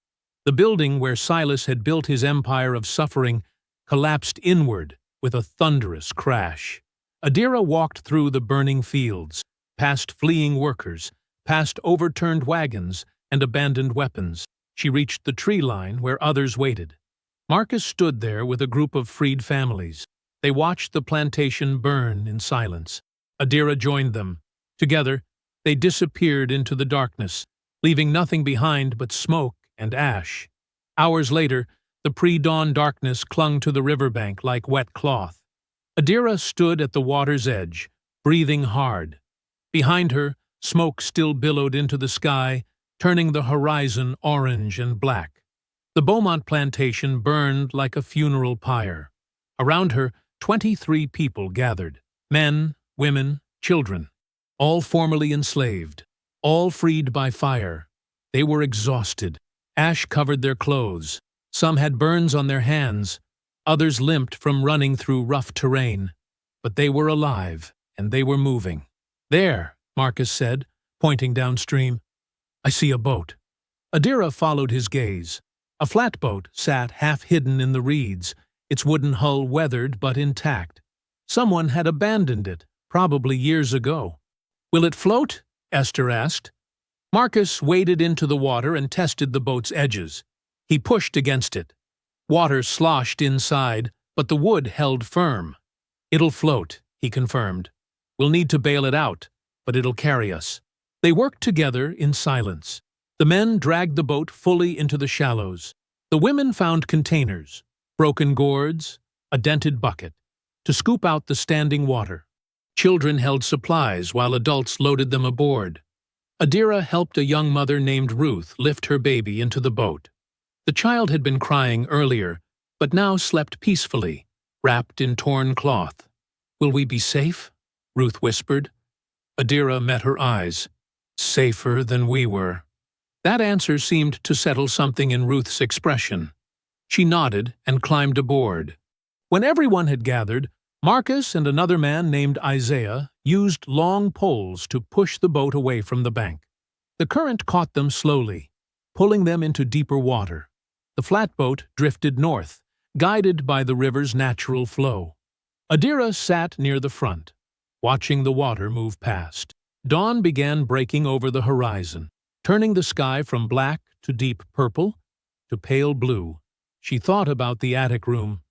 The building where Silas had built his empire of suffering collapsed inward with a thunderous crash. Adira walked through the burning fields, past fleeing workers, past overturned wagons and abandoned weapons. She reached the tree line where others waited. Marcus stood there with a group of freed families. They watched the plantation burn in silence. Adira joined them. Together, they disappeared into the darkness, leaving nothing behind but smoke and ash. Hours later, the pre-dawn darkness clung to the riverbank like wet cloth. Adira stood at the water's edge, breathing hard. Behind her, smoke still billowed into the sky, turning the horizon orange and black. The Beaumont plantation burned like a funeral pyre. Around her, 23 people gathered, men, women, children, all formerly enslaved, all freed by fire. They were exhausted. Ash covered their clothes. Some had burns on their hands. Others limped from running through rough terrain. But they were alive, and they were moving. "There," Marcus said, pointing downstream. "I see a boat." Adira followed his gaze. A flatboat sat half-hidden in the reeds, its wooden hull weathered but intact. Someone had abandoned it, probably years ago. "Will it float?" Esther asked. Marcus waded into the water and tested the boat's edges. He pushed against it. Water sloshed inside, but the wood held firm. "It'll float," he confirmed. "We'll need to bail it out, but it'll carry us." They worked together in silence. The men dragged the boat fully into the shallows. The women found containers, broken gourds, a dented bucket, to scoop out the standing water. Children held supplies while adults loaded them aboard. Adira helped a young mother named Ruth lift her baby into the boat. The child had been crying earlier, but now slept peacefully, wrapped in torn cloth. "Will we be safe?" Ruth whispered. Adira met her eyes. "Safer than we were." That answer seemed to settle something in Ruth's expression. She nodded and climbed aboard. When everyone had gathered, Marcus and another man named Isaiah used long poles to push the boat away from the bank. The current caught them slowly, pulling them into deeper water. The flatboat drifted north, guided by the river's natural flow. Adira sat near the front, watching the water move past. Dawn began breaking over the horizon, turning the sky from black to deep purple to pale blue. She thought about the attic room,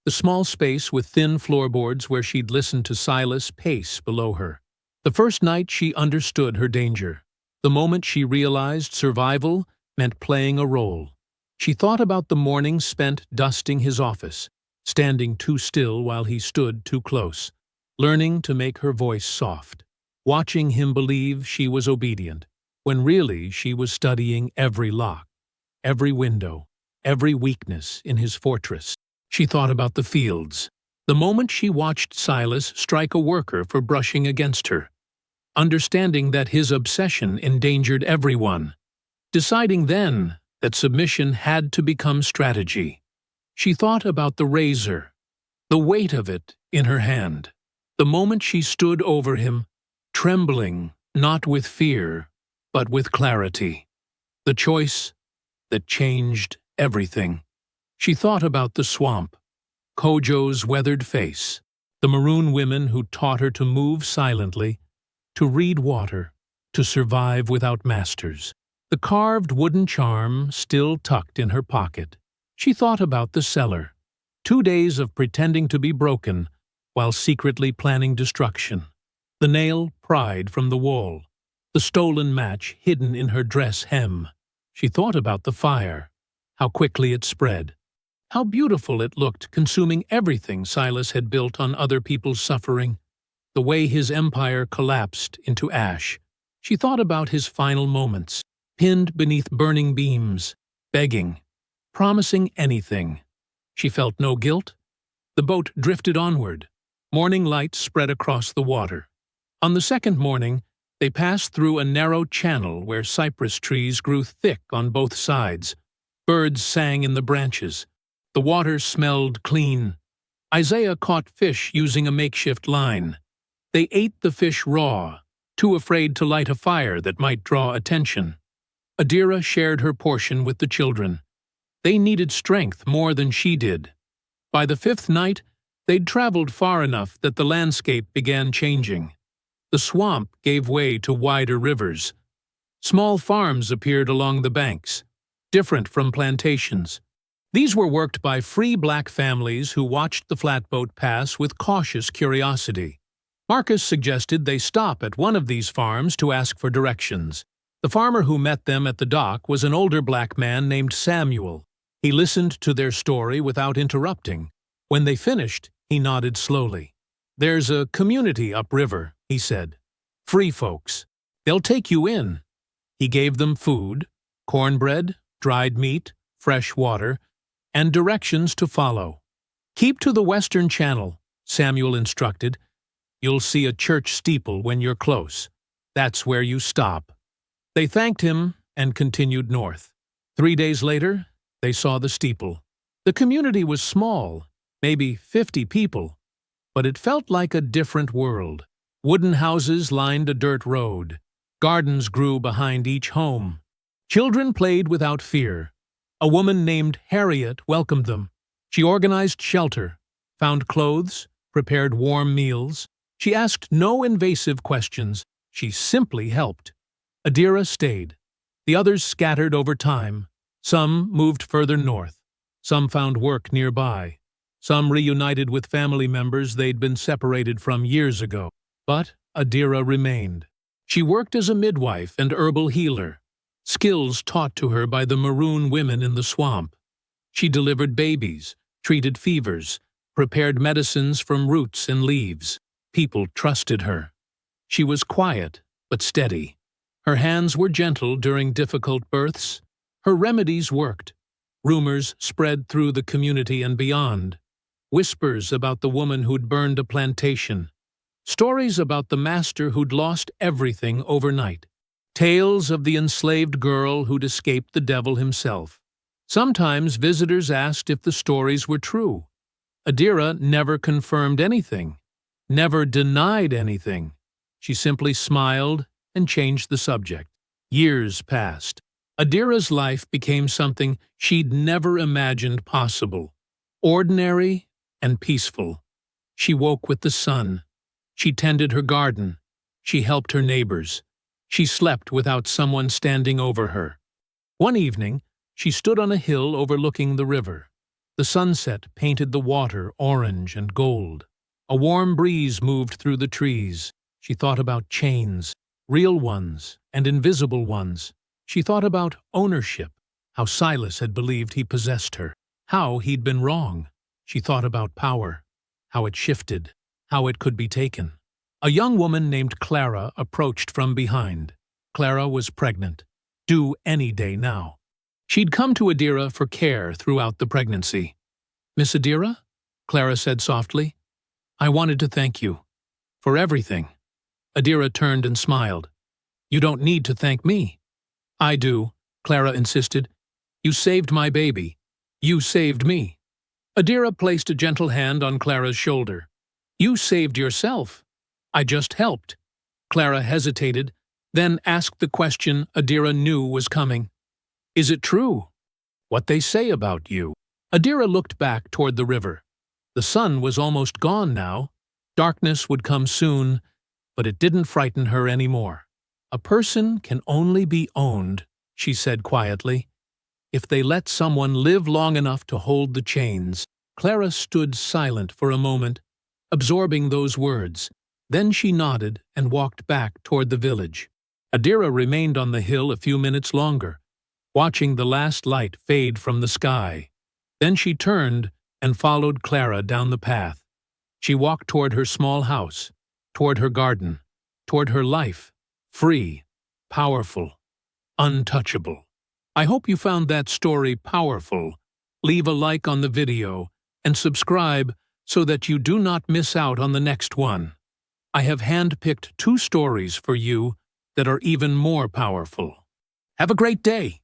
the small space with thin floorboards where she'd listened to Silas pace below her. The first night she understood her danger. The moment she realized survival meant playing a role. She thought about the mornings spent dusting his office, standing too still while he stood too close, learning to make her voice soft, watching him believe she was obedient, when really she was studying every lock, every window, every weakness in his fortress. She thought about the fields, the moment she watched Silas strike a worker for brushing against her, understanding that his obsession endangered everyone, deciding then that submission had to become strategy. She thought about the razor, the weight of it in her hand, the moment she stood over him, trembling not with fear, but with clarity. The choice that changed everything. She thought about the swamp, Kojo's weathered face, the maroon women who taught her to move silently, to read water, to survive without masters. The carved wooden charm still tucked in her pocket. She thought about the cellar, 2 days of pretending to be broken while secretly planning destruction. The nail pried from the wall, the stolen match hidden in her dress hem. She thought about the fire, how quickly it spread, how beautiful it looked, consuming everything Silas had built on other people's suffering, the way his empire collapsed into ash. She thought about his final moments, pinned beneath burning beams, begging, promising anything. She felt no guilt. The boat drifted onward. Morning light spread across the water. On the second morning, they passed through a narrow channel where cypress trees grew thick on both sides. Birds sang in the branches. The water smelled clean. Isaiah caught fish using a makeshift line. They ate the fish raw, too afraid to light a fire that might draw attention. Adira shared her portion with the children. They needed strength more than she did. By the fifth night, they'd traveled far enough that the landscape began changing. The swamp gave way to wider rivers. Small farms appeared along the banks, different from plantations. These were worked by free black families who watched the flatboat pass with cautious curiosity. Marcus suggested they stop at one of these farms to ask for directions. The farmer who met them at the dock was an older black man named Samuel. He listened to their story without interrupting. When they finished, he nodded slowly. "There's a community upriver," he said. "Free folks. They'll take you in." He gave them food, cornbread, dried meat, fresh water, and directions to follow. "Keep to the western channel," Samuel instructed. "You'll see a church steeple when you're close. That's where you stop." They thanked him and continued north. 3 days later, they saw the steeple. The community was small, maybe 50 people, but it felt like a different world. Wooden houses lined a dirt road. Gardens grew behind each home. Children played without fear. A woman named Harriet welcomed them. She organized shelter, found clothes, prepared warm meals. She asked no invasive questions. She simply helped. Adira stayed. The others scattered over time. Some moved further north. Some found work nearby. Some reunited with family members they'd been separated from years ago. But Adira remained. She worked as a midwife and herbal healer, skills taught to her by the maroon women in the swamp. She delivered babies, treated fevers, prepared medicines from roots and leaves. People trusted her. She was quiet, but steady. Her hands were gentle during difficult births. Her remedies worked. Rumors spread through the community and beyond. Whispers about the woman who'd burned a plantation. Stories about the master who'd lost everything overnight. Tales of the enslaved girl who'd escaped the devil himself. Sometimes visitors asked if the stories were true. Adira never confirmed anything, never denied anything. She simply smiled and changed the subject. Years passed. Adira's life became something she'd never imagined possible. Ordinary and peaceful. She woke with the sun. She tended her garden. She helped her neighbors. She slept without someone standing over her. One evening, she stood on a hill overlooking the river. The sunset painted the water orange and gold. A warm breeze moved through the trees. She thought about chains, real ones and invisible ones. She thought about ownership, how Silas had believed he possessed her, how he'd been wrong. She thought about power, how it shifted, how it could be taken. A young woman named Clara approached from behind. Clara was pregnant, due any day now. She'd come to Adira for care throughout the pregnancy. "Miss Adira," Clara said softly, "I wanted to thank you for everything." Adira turned and smiled. "You don't need to thank me." "I do," Clara insisted. "You saved my baby. You saved me." Adira placed a gentle hand on Clara's shoulder. "You saved yourself. I just helped." Clara hesitated, then asked the question Adira knew was coming. "Is it true, what they say about you?" Adira looked back toward the river. The sun was almost gone now. Darkness would come soon, but it didn't frighten her anymore. "A person can only be owned," she said quietly, "if they let someone live long enough to hold the chains." Clara stood silent for a moment, absorbing those words. Then she nodded and walked back toward the village. Adira remained on the hill a few minutes longer, watching the last light fade from the sky. Then she turned and followed Clara down the path. She walked toward her small house, toward her garden, toward her life, free, powerful, untouchable. I hope you found that story powerful. Leave a like on the video and subscribe so that you do not miss out on the next one. I have handpicked 2 stories for you that are even more powerful. Have a great day!